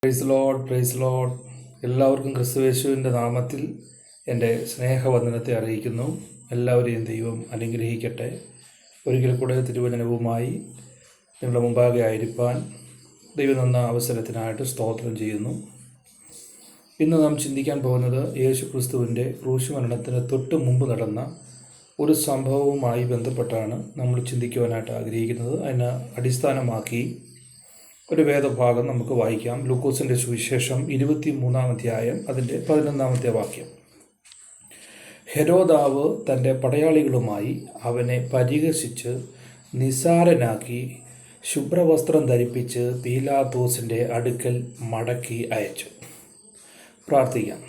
Price load. എല്ലാവർക്കും ക്രിസ്തുയേശുവിൻ്റെ നാമത്തിൽ എൻ്റെ സ്നേഹവന്ദനത്തെ അറിയിക്കുന്നു. എല്ലാവരെയും ദൈവം അനുഗ്രഹിക്കട്ടെ. ഒരിക്കൽ കൂടെ തിരുവചനവുമായി നിങ്ങളുടെ മുമ്പാകെ ആയിരിക്കാൻ ദൈവം തന്ന അവസരത്തിനായിട്ട് സ്തോത്രം ചെയ്യുന്നു. ഇന്ന് നാം ചിന്തിക്കാൻ പോകുന്നത് യേശു ക്രിസ്തുവിൻ്റെ ക്രൂശുമരണത്തിന് തൊട്ട് മുമ്പ് നടന്ന ഒരു സംഭവവുമായി ബന്ധപ്പെട്ടാണ് നമ്മൾ ചിന്തിക്കുവാനായിട്ട് ആഗ്രഹിക്കുന്നത്. അതിനെ അടിസ്ഥാനമാക്കി ഒരു വേദഭാഗം നമുക്ക് വായിക്കാം. ലൂക്കോസിൻ്റെ സുവിശേഷം 23-ാം അധ്യായം അതിൻ്റെ 11-ാമത്തെ വാക്യം. ഹെരോദാവ് തൻ്റെ പടയാളികളുമായി അവനെ പരിഹസിച്ച് നിസ്സാരനാക്കി ശുഭ്രവസ്ത്രം ധരിപ്പിച്ച് പീലാത്തോസിൻ്റെ അടുക്കൽ മടക്കി അയച്ചു. പ്രാർത്ഥിക്കാം.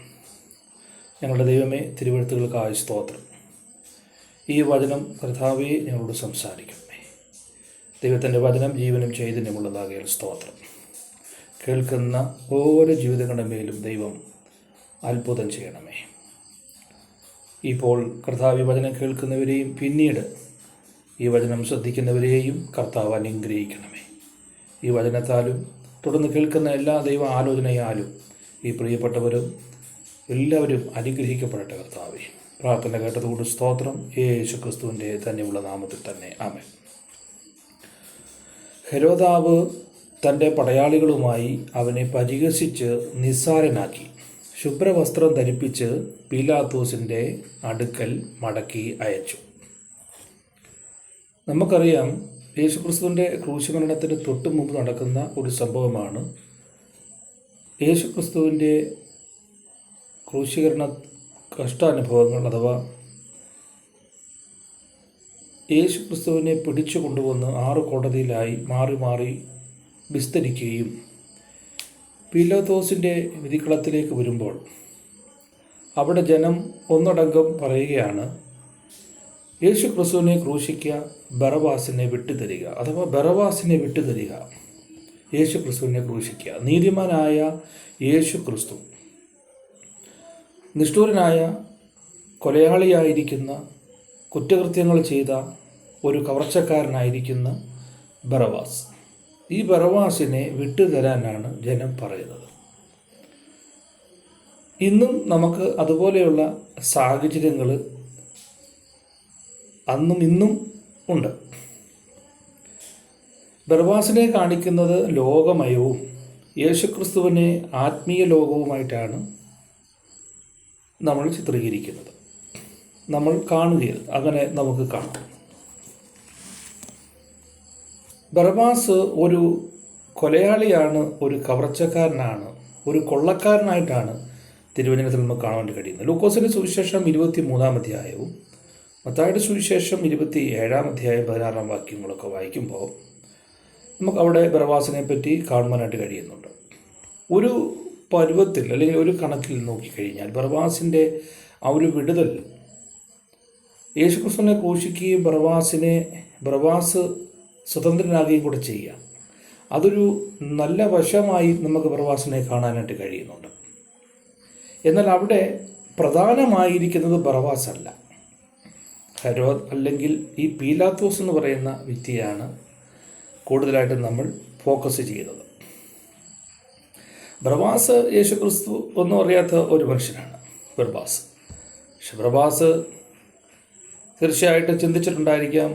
ഞങ്ങളുടെ ദൈവമേ, തിരുവെഴുത്തുകൾക്കായി സ്തോത്രം. ഈ വചനം കർത്താവേ ഞങ്ങളോട് സംസാരിക്കും. ദൈവത്തിൻ്റെ വചനം ജീവനും ചൈതന്യമുള്ളതാകിയാൽ സ്തോത്രം. കേൾക്കുന്ന ഓരോ ജീവിതങ്ങളുടെ മേലും ദൈവം അത്ഭുതം ചെയ്യണമേ. ഇപ്പോൾ കർത്താവ് ഈ വചനം കേൾക്കുന്നവരെയും പിന്നീട് ഈ വചനം ശ്രദ്ധിക്കുന്നവരെയും കർത്താവ് അനുഗ്രഹിക്കണമേ. ഈ വചനത്താലും തുടർന്ന് കേൾക്കുന്ന എല്ലാ ദൈവ ആലോചനയാലും ഈ പ്രിയപ്പെട്ടവരും എല്ലാവരും അനുഗ്രഹിക്കപ്പെടട്ടെ കർത്താവേ. പ്രാർത്ഥന കേട്ടതുകൊണ്ട് സ്തോത്രം. യേശു ക്രിസ്തുവിൻ്റെ തന്നെയുള്ള നാമത്തിൽ തന്നെ ആമേൻ. ഹെരോദാവ് തൻ്റെ പടയാളികളുമായി അവനെ പരിഹസിച്ച് നിസ്സാരനാക്കി ശുഭ്രവസ്ത്രം ധരിപ്പിച്ച് പീലാത്തോസിൻ്റെ അടുക്കൽ മടക്കി അയച്ചു. നമുക്കറിയാം, യേശുക്രിസ്തുവിൻ്റെ ക്രൂശുമരണത്തിന് തൊട്ട് മുമ്പ് നടക്കുന്ന ഒരു സംഭവമാണ് യേശുക്രിസ്തുവിൻ്റെ ക്രൂശീകരണ കഷ്ടാനുഭവങ്ങൾ. അഥവാ യേശു ക്രിസ്തുവിനെ പിടിച്ചു കൊണ്ടുവന്ന് 6 കോടതിയിലായി മാറി മാറി വിസ്തരിക്കുകയും പീലാത്തോസിൻ്റെ വിധിക്കളത്തിലേക്ക് വരുമ്പോൾ അവിടെ ജനം ഒന്നടങ്കം പറയുകയാണ്, യേശു ക്രിസ്തുവിനെ ക്രൂശിക്കുക, ബറബാസിനെ വിട്ടുതരിക. അഥവാ ബറബാസിനെ വിട്ടുതരിക, യേശു ക്രിസ്തുവിനെ ക്രൂശിക്കുക. നീതിമാനായ യേശു ക്രിസ്തു നിഷ്ഠൂരനായ കൊലയാളിയായിരിക്കുന്ന കുറ്റകൃത്യങ്ങൾ ചെയ്ത ഒരു കവർച്ചക്കാരനായിരിക്കുന്ന ബറബാസ്, ഈ ബറബാസിനെ വിട്ടുതരാനാണ് ജനം പറയുന്നത്. ഇന്നും നമുക്ക് അതുപോലെയുള്ള സാഹചര്യങ്ങൾ അന്നും ഇന്നും ഉണ്ട്. ബറബാസിനെ കാണിക്കുന്നത് ലോകമയവും യേശുക്രിസ്തുവിനെ ആത്മീയ ലോകവുമായിട്ടാണ് നമ്മൾ ചിത്രീകരിക്കുന്നത്, നമ്മൾ കാണുകയത്. അങ്ങനെ നമുക്ക് കാണാം. ബറബാസ് ഒരു കൊലയാളിയാണ്, ഒരു കവർച്ചക്കാരനാണ്, ഒരു കൊള്ളക്കാരനായിട്ടാണ് തിരുവചനത്തിൽ നമുക്ക് കാണാൻ വേണ്ടി കഴിയുന്നത്. ലൂക്കോസിൻ്റെ സുവിശേഷം 23-ാം അധ്യായവും മത്തായിയുടെ സുവിശേഷം 27-ാം അധ്യായം 16-ാം വാക്യങ്ങളൊക്കെ വായിക്കുമ്പോൾ നമുക്ക് അവിടെ ബറബാസിനെ പറ്റി കാണുവാനായിട്ട് കഴിയുന്നുണ്ട്. ഒരു പരുവത്തിൽ അല്ലെങ്കിൽ ഒരു കണക്കിൽ നോക്കിക്കഴിഞ്ഞാൽ ബറബാസിൻ്റെ ആ ഒരു വിടുതൽ യേശുക്രിസ്തുവിനെ ക്രൂശിക്കുകയും ബറബാസ് സ്വതന്ത്രനാകുകയും കൂടെ ചെയ്യാം. അതൊരു നല്ല വശമായി നമുക്ക് ബറബാസിനെ കാണാനായിട്ട് കഴിയുന്നുണ്ട്. എന്നാൽ അവിടെ പ്രധാനമായിരിക്കുന്നത് ബറബാസ് അല്ല, ഹെരോദ് അല്ലെങ്കിൽ ഈ പീലാത്തോസ് എന്ന് പറയുന്ന വ്യക്തിയാണ് കൂടുതലായിട്ട് നമ്മൾ ഫോക്കസ് ചെയ്യുന്നത്. ബറബാസ് യേശുക്രിസ്തു ഒന്നും അറിയാത്ത ഒരു മനുഷ്യനാണ് ബറബാസ്. പക്ഷെ ബറബാസ് തീർച്ചയായിട്ടും ചിന്തിച്ചിട്ടുണ്ടായിരിക്കാം,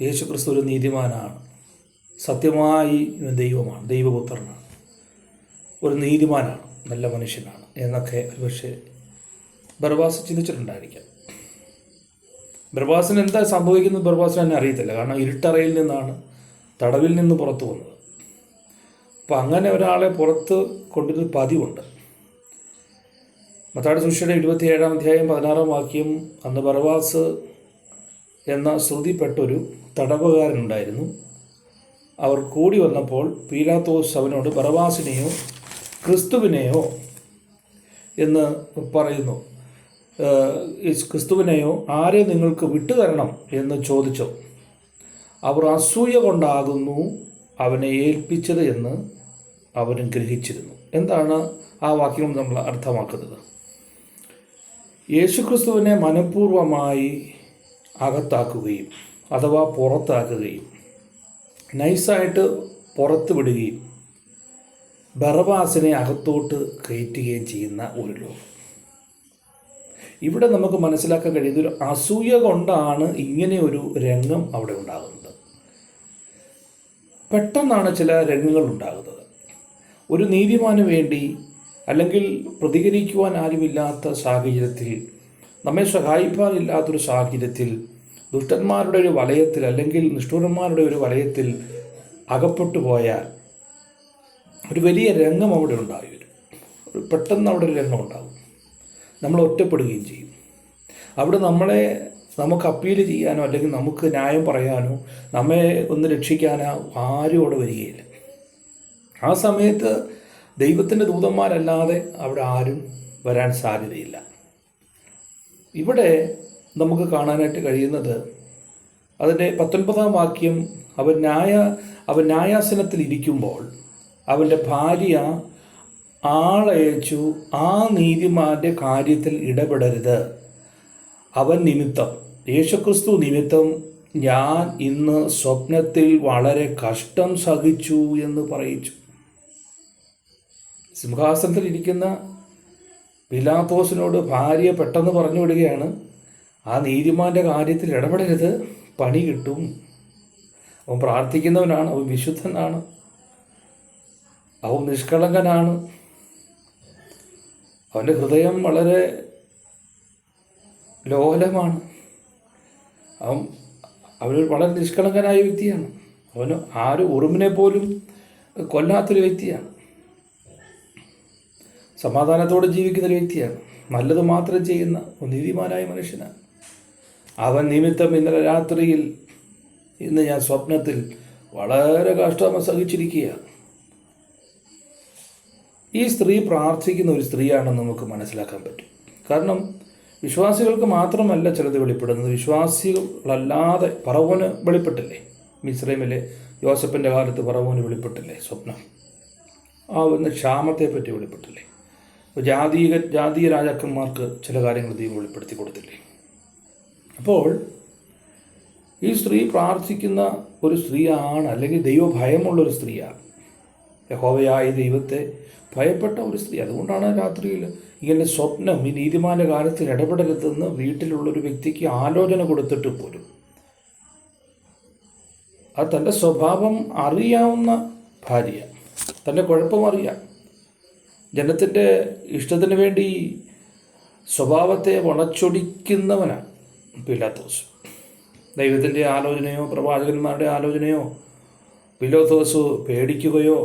യേശുക്രിസ്തു ഒരു നീതിമാനാണ്, സത്യമായി ദൈവമാണ്, ദൈവപുത്രനാണ്, ഒരു നീതിമാനാണ്, നല്ല മനുഷ്യനാണ് എന്നൊക്കെ ഒരുപക്ഷെ ബറബാസ് ചിന്തിച്ചിട്ടുണ്ടായിരിക്കാം. ബറബാസിന് എന്താ സംഭവിക്കുന്നത് ബറബാസിന് തന്നെ അറിയത്തില്ല. കാരണം ഇരുട്ടറയിൽ നിന്നാണ്, തടവിൽ നിന്ന് പുറത്തു വന്നത്. അപ്പം അങ്ങനെ ഒരാളെ പുറത്ത് കൊണ്ടുവരുന്ന പതിവുണ്ട്. മത്തായിയുടെ സുവിശേഷം 27-ാം അധ്യായം 16-ാം വാക്യം, അന്ന് ബറബാസ് എന്ന ശ്രുതിപ്പെട്ടൊരു തടവുകാരനുണ്ടായിരുന്നു. അവർ കൂടി വന്നപ്പോൾ പീലാത്തോസ് അവനോട് ബറബാസിനെയോ ക്രിസ്തുവിനെയോ എന്ന് പറയുന്നു, ക്രിസ്തുവിനെയോ ആരെ നിങ്ങൾക്ക് വിട്ടുതരണം എന്ന് ചോദിച്ചു. അവർ അസൂയ കൊണ്ടാകുന്നു അവനെ ഏൽപ്പിച്ചത് എന്ന് അവനും ഗ്രഹിച്ചിരുന്നു. എന്താണ് ആ വാക്യം നമ്മൾ അർത്ഥമാക്കുന്നത്? യേശുക്രിസ്തുവിനെ മനഃപൂർവ്വമായി അകത്താക്കുകയും അഥവാ പുറത്താക്കുകയും നൈസായിട്ട് പുറത്ത് വിടുകയും ബറബാസിനെ അകത്തോട്ട് കയറ്റുകയും ചെയ്യുന്ന ഒരു ലോകം. ഇവിടെ നമുക്ക് മനസ്സിലാക്കാൻ കഴിയുന്ന ഒരു അസൂയ കൊണ്ടാണ് ഇങ്ങനെ ഒരു രംഗം അവിടെ ഉണ്ടാകുന്നത്. പെട്ടെന്നാണ് ചില രംഗങ്ങൾ ഉണ്ടാകുന്നത്. ഒരു നീതിമാന് വേണ്ടി അല്ലെങ്കിൽ പ്രതികരിക്കുവാൻ ആരുമില്ലാത്ത സാഹചര്യത്തിൽ, നമ്മെ സഹായിക്കാനില്ലാത്തൊരു സാഹചര്യത്തിൽ, ദുഷ്ടന്മാരുടെ ഒരു വലയത്തിൽ അല്ലെങ്കിൽ നിഷ്ഠൂരന്മാരുടെ ഒരു വലയത്തിൽ അകപ്പെട്ടു പോയാൽ ഒരു വലിയ രംഗം അവിടെ ഉണ്ടായി വരും. പെട്ടെന്ന് അവിടെ ഒരു രംഗം ഉണ്ടാകും. നമ്മൾ ഒറ്റപ്പെടുകയും ചെയ്യും. അവിടെ നമുക്ക് അപ്പീൽ ചെയ്യാനോ അല്ലെങ്കിൽ നമുക്ക് ന്യായം പറയാനോ നമ്മെ ഒന്ന് രക്ഷിക്കാനോ ആരും അവിടെ വരികയില്ല. ആ സമയത്ത് ദൈവത്തിൻ്റെ ദൂതന്മാരല്ലാതെ അവിടെ ആരും വരാൻ സാധ്യതയില്ല. ഇവിടെ നമുക്ക് കാണാനായിട്ട് കഴിയുന്നത് അതിൻ്റെ 19-ാം വാക്യം, അവൻ ന്യായാസനത്തിൽ ഇരിക്കുമ്പോൾ അവൻ്റെ ഭാര്യ ആളയച്ചു, ആ നീതിമാൻ്റെ കാര്യത്തിൽ ഇടപെടരുത്, അവൻ നിമിത്തം, യേശുക്രിസ്തു നിമിത്തം ഞാൻ ഇന്ന് സ്വപ്നത്തിൽ വളരെ കഷ്ടം സഹിച്ചു എന്ന് പറയിച്ചു. സിംഹാസനത്തിൽ ഇരിക്കുന്ന പിലാത്തോസിനോട് ഭാര്യ പെട്ടെന്ന് പറഞ്ഞു വിടുകയാണ്, ആ നീതിമാൻ്റെ കാര്യത്തിൽ ഇടപെടരുത്, പണി കിട്ടും. അവൻ പ്രാർത്ഥിക്കുന്നവനാണ്, അവൻ വിശുദ്ധനാണ്, അവൻ നിഷ്കളങ്കനാണ്, അവൻ്റെ ഹൃദയം വളരെ ലോലമാണ്, അവൻ വളരെ നിഷ്കളങ്കനായ വ്യക്തിയാണ്, അവന് ആരും ഉറുമ്പിനെ പോലും കൊല്ലാത്തൊരു വ്യക്തിയാണ്, സമാധാനത്തോടെ ജീവിക്കുന്നൊരു വ്യക്തിയാണ്, നല്ലത് മാത്രം ചെയ്യുന്ന നീതിമാനായ മനുഷ്യനാണ്. അവൻ നിമിത്തം ഇന്നലെ രാത്രിയിൽ ഇന്ന് ഞാൻ സ്വപ്നത്തിൽ വളരെ കഷ്ടം സഹിച്ചിരിക്കുകയാണ്. ഈ സ്ത്രീ പ്രാർത്ഥിക്കുന്ന ഒരു സ്ത്രീയാണെന്ന് നമുക്ക് മനസ്സിലാക്കാൻ പറ്റും. കാരണം വിശ്വാസികൾക്ക് മാത്രമല്ല ചിലത് വെളിപ്പെടുന്നത്, വിശ്വാസികളല്ലാതെ ഫറവോന് വെളിപ്പെട്ടില്ലേ? മിസ്രൈമിലെ യോസഫിൻ്റെ കാലത്ത് ഫറവോന് വെളിപ്പെട്ടില്ലേ സ്വപ്നം? വന്ന ക്ഷാമത്തെ പറ്റി വെളിപ്പെട്ടില്ലേ? ജാതീയ രാജാക്കന്മാർക്ക് ചില കാര്യങ്ങൾ ദൈവം വെളിപ്പെടുത്തി കൊടുത്തില്ലേ? അപ്പോൾ ഈ സ്ത്രീ പ്രാർത്ഥിക്കുന്ന ഒരു സ്ത്രീയാണ്, അല്ലെങ്കിൽ ദൈവഭയമുള്ളൊരു സ്ത്രീയാണ്, യഹോവയായ ദൈവത്തെ ഭയപ്പെട്ട ഒരു സ്ത്രീ. അതുകൊണ്ടാണ് രാത്രിയിൽ ഇങ്ങനെ സ്വപ്നം, ഈ നീതിമാന്റെ കാര്യത്തിൽ ഇടപെടരുതെന്ന് വീട്ടിലുള്ളൊരു വ്യക്തിക്ക് ആലോചന കൊടുത്തിട്ട് പോലും അത് തൻ്റെ സ്വഭാവം അറിയാവുന്ന ഭാര്യ, തൻ്റെ കുഴപ്പം അറിയാം, ജനത്തിൻ്റെ ഇഷ്ടത്തിന് വേണ്ടി സ്വഭാവത്തെ വളച്ചൊടിക്കുന്നവനാണ് പിലാത്തോസ്. ദൈവത്തിൻ്റെ ആലോചനയോ പ്രവാചകന്മാരുടെ ആലോചനയോ പിലാത്തോസ് പേടിക്കുകയോ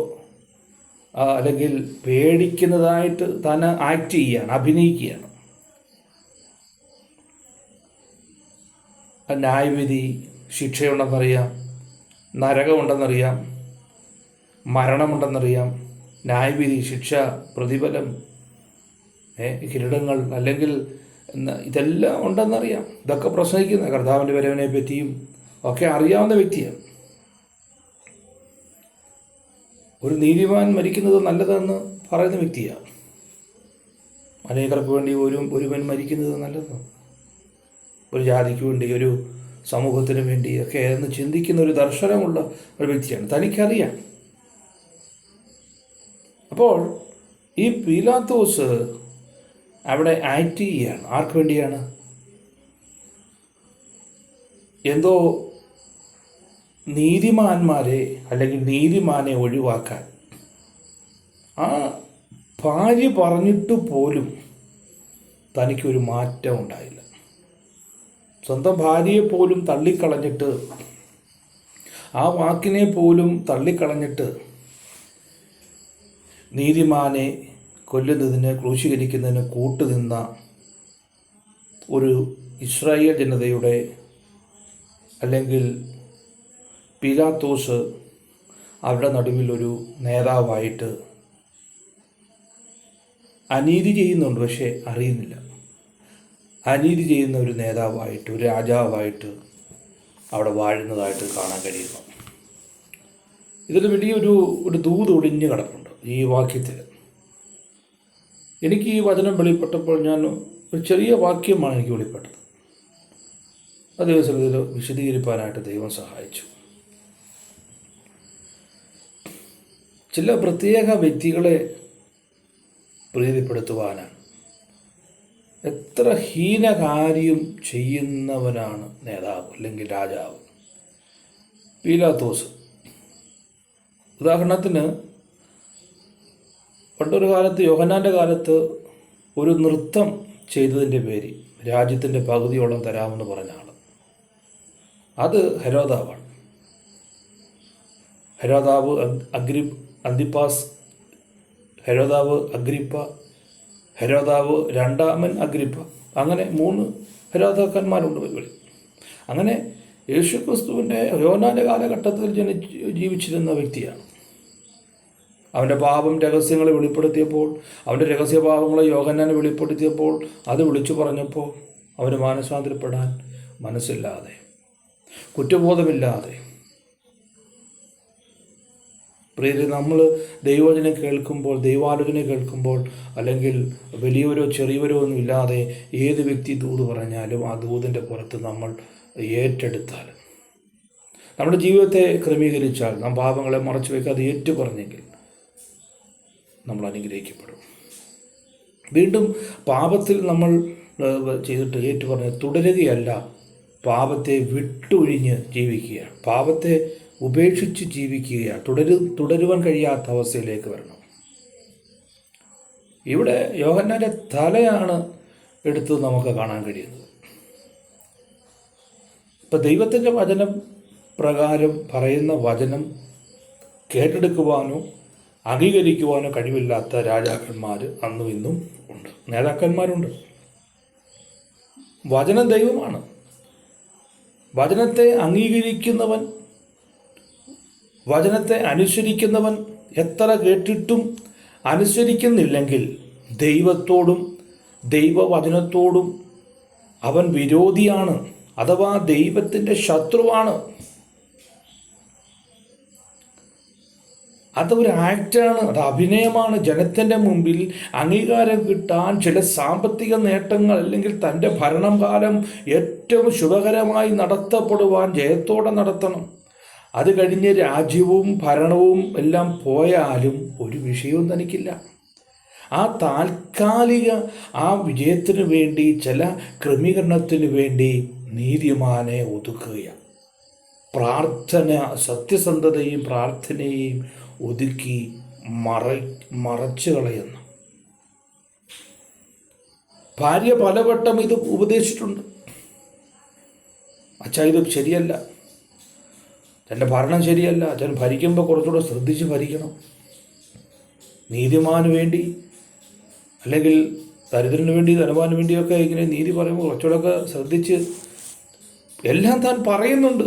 അല്ലെങ്കിൽ പേടിക്കുന്നതായിട്ട് താൻ ആക്ട് ചെയ്യുകയാണ്, അഭിനയിക്കുകയാണ്. ന്യായവിധി, ശിക്ഷയുണ്ടെന്നറിയാം, നരകമുണ്ടെന്നറിയാം, മരണമുണ്ടെന്നറിയാം, ന്യായവിധി, ശിക്ഷ, പ്രതിഫലം, കിരീടങ്ങൾ, അല്ലെങ്കിൽ ഇതെല്ലാം ഉണ്ടെന്നറിയാം. ഇതൊക്കെ പ്രസംഗിക്കുന്ന കർത്താവിൻ്റെ വരവിനെ പറ്റിയും ഒക്കെ അറിയാവുന്ന വ്യക്തിയാണ്. ഒരു നീതിമാൻ മരിക്കുന്നത് നല്ലതെന്ന് പറയുന്ന വ്യക്തിയാണ്. അനേകർക്ക് വേണ്ടി ഒരുവൻ മരിക്കുന്നത് നല്ലതെന്ന്, ഒരു ജാതിക്ക് വേണ്ടി, ഒരു സമൂഹത്തിന് വേണ്ടി ഒക്കെ എന്ന് ചിന്തിക്കുന്ന ഒരു ദർശനമുള്ള ഒരു വ്യക്തിയാണ്. തനിക്കറിയാം. അപ്പോൾ ഈ പീലാത്തോസ് അവിടെ ആക്ട് ചെയ്യുകയാണ്. ആർക്ക് വേണ്ടിയാണ്? എന്തോ നീതിമാന്മാരെ അല്ലെങ്കിൽ നീതിമാനെ ഒഴിവാക്കാൻ ആ ഭാര്യ പറഞ്ഞിട്ട് പോലും തനിക്കൊരു മാറ്റം ഉണ്ടായില്ല. സ്വന്തം ഭാര്യയെ പോലും തള്ളിക്കളഞ്ഞിട്ട്, ആ വാക്കിനെ പോലും തള്ളിക്കളഞ്ഞിട്ട് നീതിമാനെ കൊല്ലുന്നതിന്, ക്രൂശീകരിക്കുന്നതിന് കൂട്ടുനിന്ന ഒരു ഇസ്രായേൽ ജനതയുടെ അല്ലെങ്കിൽ പീലാത്തോസ് അവരുടെ നടുവിൽ ഒരു നേതാവായിട്ട് അനീതി ചെയ്യുന്നുണ്ട്, പക്ഷേ അറിയുന്നില്ല. അനീതി ചെയ്യുന്ന ഒരു നേതാവായിട്ട്, ഒരു രാജാവായിട്ട് അവിടെ വാഴുന്നതായിട്ട് കാണാൻ കഴിയുന്നു. ഇതിൽ വലിയൊരു ദൂത് ഒളിഞ്ഞു കിടപ്പുണ്ട് ഈ വാക്യത്തിൽ. എനിക്ക് ഈ വചനം വെളിപ്പെട്ടപ്പോൾ ഒരു ചെറിയ വാക്യമാണ് എനിക്ക് വെളിപ്പെട്ടത്. അതേ സ്ഥലത്തിൽ വിശദീകരിക്കാനായിട്ട് ദൈവം സഹായിച്ചു. ചില പ്രത്യേക വ്യക്തികളെ പ്രീതിപ്പെടുത്തുവാനാണ്. എത്ര ഹീനകാര്യം ചെയ്യുന്നവനാണ് നേതാവ് അല്ലെങ്കിൽ രാജാവ്. പീലാത്തോസ് ഉദാഹരണത്തിന്, പണ്ടൊരു കാലത്ത് യോഹന്നാൻ്റെ കാലത്ത് ഒരു നൃത്തം ചെയ്തതിൻ്റെ പേര് രാജ്യത്തിൻ്റെ പകുതിയോളം തരാമെന്ന് പറഞ്ഞ ആൾ, അത് ഹെരോദാവാണ്. ഹെരോദാവ് അന്തിപ്പാസ്, ഹെരോദാവ് അഗ്രിപ്പ, ഹെരോദാവ് രണ്ടാമൻ അഗ്രിപ്പ, അങ്ങനെ 3 ഹെരോദാക്കന്മാരുണ്ട് ബൈബിളിൽ. അങ്ങനെ യേശുക്രിസ്തുവിൻ്റെ യോഹന്നാൻ്റെ കാലഘട്ടത്തിൽ ജീവിച്ചിരുന്ന വ്യക്തിയാണ്. അവൻ്റെ പാപം രഹസ്യങ്ങളെ വെളിപ്പെടുത്തിയപ്പോൾ, അവൻ്റെ രഹസ്യപാപങ്ങളെ യോഹന്നാനെ വെളിപ്പെടുത്തിയപ്പോൾ, അത് വിളിച്ചു പറഞ്ഞപ്പോൾ അവന് മാനസാന്തരപ്പെടാൻ മനസ്സില്ലാതെ, കുറ്റബോധമില്ലാതെ. പ്രിയരെ, നമ്മൾ ദൈവവചനം കേൾക്കുമ്പോൾ, ദൈവാലോചന കേൾക്കുമ്പോൾ, അല്ലെങ്കിൽ വലിയവരോ ചെറിയവരോ ഒന്നും ഇല്ലാതെ ഏത് വ്യക്തി ദൂത് പറഞ്ഞാലും ആ ദൂതിൻ്റെ പുറത്ത് നമ്മൾ ഏറ്റെടുത്താൽ, നമ്മുടെ ജീവിതത്തെ ക്രമീകരിച്ചാൽ, നാം പാപങ്ങളെ മറച്ചു വയ്ക്കാതെ ഏറ്റു പറഞ്ഞെങ്കിൽ നമ്മൾ അനുഗ്രഹിക്കപ്പെടും. വീണ്ടും പാപത്തിൽ നമ്മൾ ചെയ്തിട്ട് ഏറ്റു പറഞ്ഞ് തുടരുകയല്ല, പാപത്തെ വിട്ടൊഴിഞ്ഞ് ജീവിക്കുകയാണ്, പാപത്തെ ഉപേക്ഷിച്ച് ജീവിക്കുകയാണ്. തുടരുവാൻ കഴിയാത്ത അവസ്ഥയിലേക്ക് വരണം. ഇവിടെ യോഹന്നാൻ്റെ തലയാണ് എടുത്ത് നമുക്ക് കാണാൻ കഴിയുന്നത്. ഇപ്പം ദൈവത്തിൻ്റെ വചനം പ്രകാരം പറയുന്ന വചനം കേട്ടെടുക്കുവാനോ അംഗീകരിക്കുവാനോ കഴിവില്ലാത്ത രാജാക്കന്മാർ അന്നും ഇന്നും ഉണ്ട്, നേതാക്കന്മാരുണ്ട്. വചനം ദൈവമാണ്. വചനത്തെ അംഗീകരിക്കുന്നവൻ, വചനത്തെ അനുസരിക്കുന്നവൻ എത്ര കേട്ടിട്ടും അനുസരിക്കുന്നില്ലെങ്കിൽ ദൈവത്തോടും ദൈവവചനത്തോടും അവൻ വിരോധിയാണ്, അഥവാ ദൈവത്തിൻ്റെ ശത്രുവാണ്. അതൊരു ആക്റ്റാണ്, അത് അഭിനയമാണ്. ജനത്തിൻ്റെ മുമ്പിൽ അംഗീകാരം കിട്ടാൻ ചില സാമ്പത്തിക നേട്ടങ്ങൾ, അല്ലെങ്കിൽ തൻ്റെ ഭരണകാലം ഏറ്റവും ശുഭകരമായി നടത്തപ്പെടുവാൻ ജയത്തോടെ നടത്തണം. അത് കഴിഞ്ഞ് രാജ്യവും ഭരണവും എല്ലാം പോയാലും ഒരു വിഷയവും തനിക്കില്ല. ആ താൽക്കാലിക ആ വിജയത്തിനു വേണ്ടി, ചില ക്രമീകരണത്തിന് വേണ്ടി നീതിമാനെ ഒതുക്കുകയാണ്. പ്രാർത്ഥന, സത്യസന്ധതയും പ്രാർത്ഥനയും ഒതുക്കി മറച്ചു കളയുന്നു. ഭാര്യ പലവട്ടം ഇത് ഉപദേശിച്ചിട്ടുണ്ട്. അച്ഛാ, ഇത് ശരിയല്ല, തൻ്റെ ഭരണം ശരിയല്ല, അച്ഛൻ ഭരിക്കുമ്പോൾ കുറച്ചുകൂടെ ശ്രദ്ധിച്ച് ഭരിക്കണം. നീതിമാന് വേണ്ടി, അല്ലെങ്കിൽ ദരിദ്രന് വേണ്ടി, ധനവാന് വേണ്ടിയൊക്കെ ഇങ്ങനെ നീതി പറയുമ്പോൾ കുറച്ചുകൂടെയൊക്കെ ശ്രദ്ധിച്ച് എല്ലാം താൻ പറയുന്നുണ്ട്.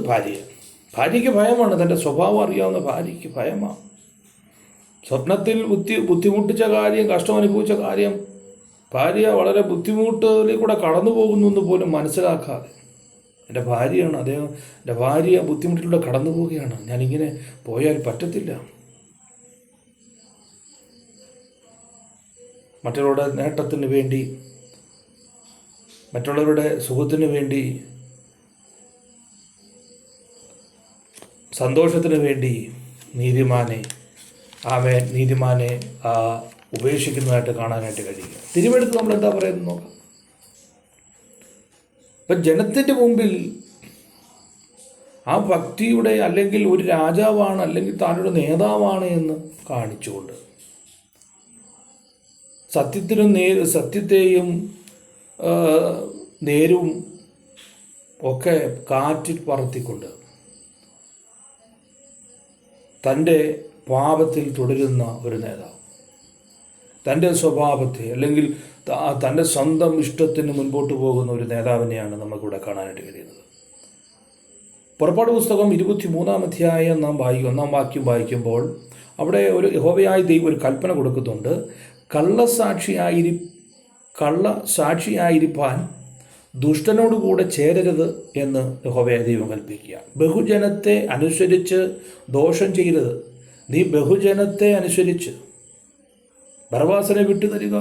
ഭാര്യയ്ക്ക് ഭയമാണ്, തൻ്റെ സ്വഭാവം അറിയാവുന്ന ഭാര്യയ്ക്ക് ഭയമാണ്. സ്വപ്നത്തിൽ ബുദ്ധിമുട്ടിച്ച കാര്യം, കഷ്ടം അനുഭവിച്ച കാര്യം ഭാര്യ വളരെ ബുദ്ധിമുട്ടിലൂടെ കടന്നു പോകുന്നു എന്ന് പോലും മനസ്സിലാക്കാതെ, എൻ്റെ ഭാര്യയാണ്, എൻ്റെ ഭാര്യ ബുദ്ധിമുട്ടിലൂടെ കടന്നു പോവുകയാണ്, ഞാനിങ്ങനെ പോയാൽ പറ്റത്തില്ല. മറ്റുള്ളവരുടെ നേട്ടത്തിന് വേണ്ടി, മറ്റുള്ളവരുടെ സുഖത്തിന് വേണ്ടി, സന്തോഷത്തിന് വേണ്ടി നീതിമാനെ ഉപേക്ഷിക്കുന്നതായിട്ട് കാണാനായിട്ട് കഴിയുക. തിരുവെടുത്ത് നമ്മൾ എന്താ പറയുന്നത് നോക്കാം. ഇപ്പം ജനത്തിൻ്റെ മുമ്പിൽ ആ ഭക്തിയുടെ, അല്ലെങ്കിൽ ഒരു രാജാവാണ്, അല്ലെങ്കിൽ താനൊരു നേതാവാണ് എന്ന് കാണിച്ചുകൊണ്ട്, സത്യത്തെയും നേരും ഒക്കെ കാറ്റിൽ പറത്തിക്കൊണ്ട് തൻ്റെ പാപത്തിൽ തുടരുന്ന ഒരു നേതാവ്, തൻ്റെ സ്വഭാവത്തെ, അല്ലെങ്കിൽ തൻ്റെ സ്വന്തം ഇഷ്ടത്തിന് മുൻപോട്ട് പോകുന്ന ഒരു നേതാവിനെയാണ് നമുക്കിവിടെ കാണാനായിട്ട് കഴിയുന്നത്. പുറപ്പാട് പുസ്തകം 23-ാം അധ്യായം നാം 1-ാം വാക്യം വായിക്കുമ്പോൾ അവിടെ ഒരു യഹോവയായ ദൈവം ഒരു കൽപ്പന കൊടുക്കുന്നുണ്ട്. കള്ളസാക്ഷിയായിരിക്കാൻ ദുഷ്ടനോടുകൂടെ ചേരരുത് എന്ന് യഹോവയായ ദൈവം കൽപ്പിക്കുക. ബഹുജനത്തെ അനുസരിച്ച് ദോഷം ചെയ്യരുത്. നീ ബഹുജനത്തെ അനുസരിച്ച് ബർവാസിനെ വിട്ടുതരിക,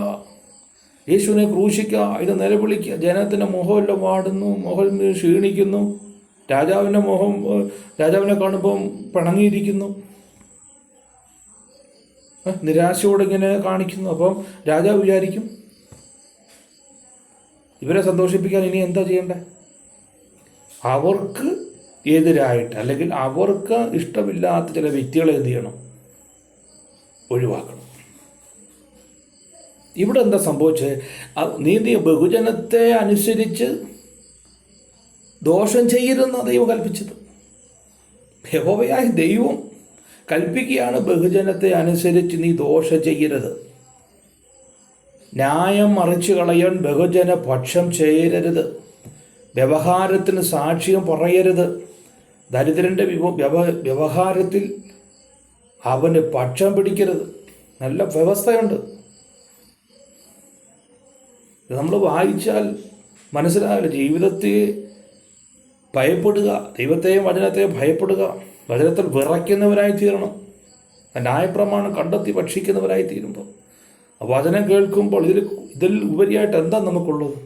യേശുവിനെ ക്രൂശിക്കുക, ഇത് നിലവിളിക്കുക. ജനത്തിൻ്റെ മുഖമെല്ലാം വാടുന്നു, മുഖം ക്ഷീണിക്കുന്നു, രാജാവിനെ കാണുമ്പം പിണങ്ങിയിരിക്കുന്നു. നിരാശയോടെ ഇങ്ങനെ കാണിക്കുന്നു. അപ്പം രാജാവ് വിചാരിക്കും ഇവരെ സന്തോഷിപ്പിക്കാൻ ഇനി എന്താ ചെയ്യണ്ടേ? അവർക്ക് എതിരായിട്ട് അല്ലെങ്കിൽ അവർക്ക് ഇഷ്ടമില്ലാത്ത ചില വ്യക്തികളെ എന്ത് ചെയ്യണം? ഒഴിവാക്കണം. ഇവിടെ എന്താ സംഭവിച്ചത്? നീതി ബഹുജനത്തെ അനുസരിച്ച് ദോഷം ചെയ്യരുതെന്നാണ് ദൈവം കൽപ്പിച്ചത്. യഹോവയായ ദൈവം കൽപ്പിക്കുകയാണ്, ബഹുജനത്തെ അനുസരിച്ച് നീ ദോഷം ചെയ്യരുത്. ന്യായം മറിച്ചു കളയാൻ ബഹുജന പക്ഷം ചേരരുത്. വ്യവഹാരത്തിന് സാക്ഷ്യം പറയരുത്. ദരിദ്രൻ്റെ വ്യവഹാരത്തിൽ അവന് പക്ഷം പിടിക്കരുത്. നല്ല വ്യവസ്ഥയുണ്ട്. ഇത് നമ്മൾ വായിച്ചാൽ മനസ്സിലാകില്ല. ജീവിതത്തെ ഭയപ്പെടുക, ദൈവത്തെയും വചനത്തെയും ഭയപ്പെടുക, വചനത്തിൽ വിറയ്ക്കുന്നവരായി തീരണം. ന്യായപ്രമാണം കണ്ടെത്തി ഭക്ഷിക്കുന്നവരായി തീരുമ്പോൾ, വചനം കേൾക്കുമ്പോൾ ഇതിൽ ഉപരിയായിട്ട് എന്താ നമുക്കുള്ളത്?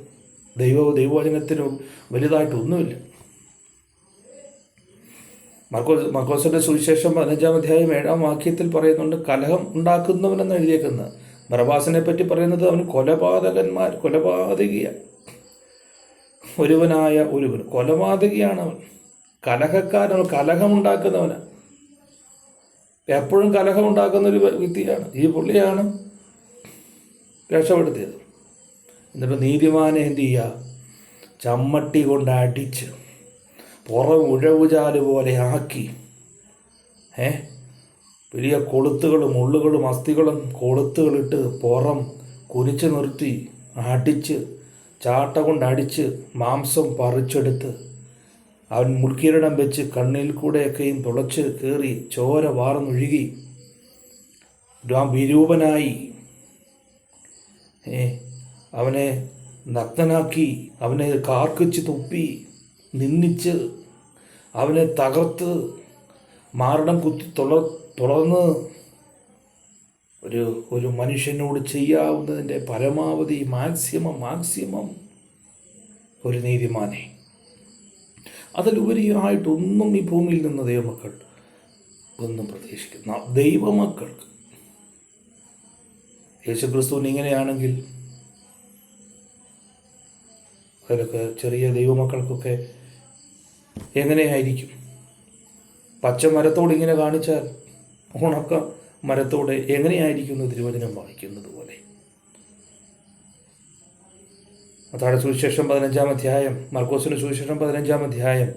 ദൈവവചനത്തിന് വലുതായിട്ടൊന്നുമില്ല. മർക്കോസിന്റെ സുവിശേഷം 15-ാം അധ്യായം 7-ാം വാക്യത്തിൽ പറയുന്നുണ്ട്, കലഹം ഉണ്ടാക്കുന്നവനെന്ന് എഴുതിയേക്കുന്നത്. ബറബ്ബാസിനെ പറ്റി പറയുന്നത് അവൻ കൊലപാതകിയാണ്. ഒരുവൻ കൊലപാതകിയാണ് അവൻ, കലഹക്കാരൻ, കലഹമുണ്ടാക്കുന്നവനാണ്. എപ്പോഴും കലഹമുണ്ടാക്കുന്ന ഒരു വ്യക്തിയാണ്. ഈ പുള്ളിയാണ് രക്ഷപ്പെടുത്തിയത്. എന്നിട്ട് നീതിമാനെ എന്ത് ചെയ്യുക? ചമ്മട്ടി കൊണ്ട് അടിച്ച് പുറം ഉഴവുചാല് പോലെ ആക്കി, വലിയ കൊളുത്തുകളും മുള്ളുകളും അസ്ഥികളും കൊളുത്തുകളിട്ട് പുറം കുരിച്ച് നിർത്തി അടിച്ച്, ചാട്ട കൊണ്ടടിച്ച് മാംസം പറിച്ചെടുത്ത് അവൻ മുൾക്കിരീടം വെച്ച് കണ്ണിൽ കൂടെയൊക്കെയും തുളച്ച് കയറി ചോര വാർന്നൊഴുകി വിരൂപനായി അവനെ നഗ്നനാക്കി, അവനെ കാർക്കിച്ച് തുപ്പി നിന്ദിച്ച്, അവനെ തകർത്ത് മാരണം കുത്തി തുറന്ന് ഒരു മനുഷ്യനോട് ചെയ്യാവുന്നതിൻ്റെ പരമാവധി മാക്സിമം ഒരു നീതിമാനെ. അതിലുപരിയായിട്ടൊന്നും ഈ ഭൂമിയിൽ നിന്ന് ദൈവമക്കൾ ഒന്നും പ്രതീക്ഷിക്കുന്ന ദൈവമക്കൾക്ക് യേശുക്രിസ്തുവിന് ഇങ്ങനെയാണെങ്കിൽ അതിലൊക്കെ ചെറിയ ദൈവമക്കൾക്കൊക്കെ എങ്ങനെയായിരിക്കും? പച്ച മരത്തോട് ഇങ്ങനെ കാണിച്ചാൽ ഉണക്ക മരത്തോടെ എങ്ങനെയായിരിക്കുന്നു തിരുവചനം വായിക്കുന്നത് പോലെ. അതാണ് സുവിശേഷം 15-ാം അധ്യായം, മർക്കോസിൻ്റെ സുവിശേഷം 15-ാം അധ്യായം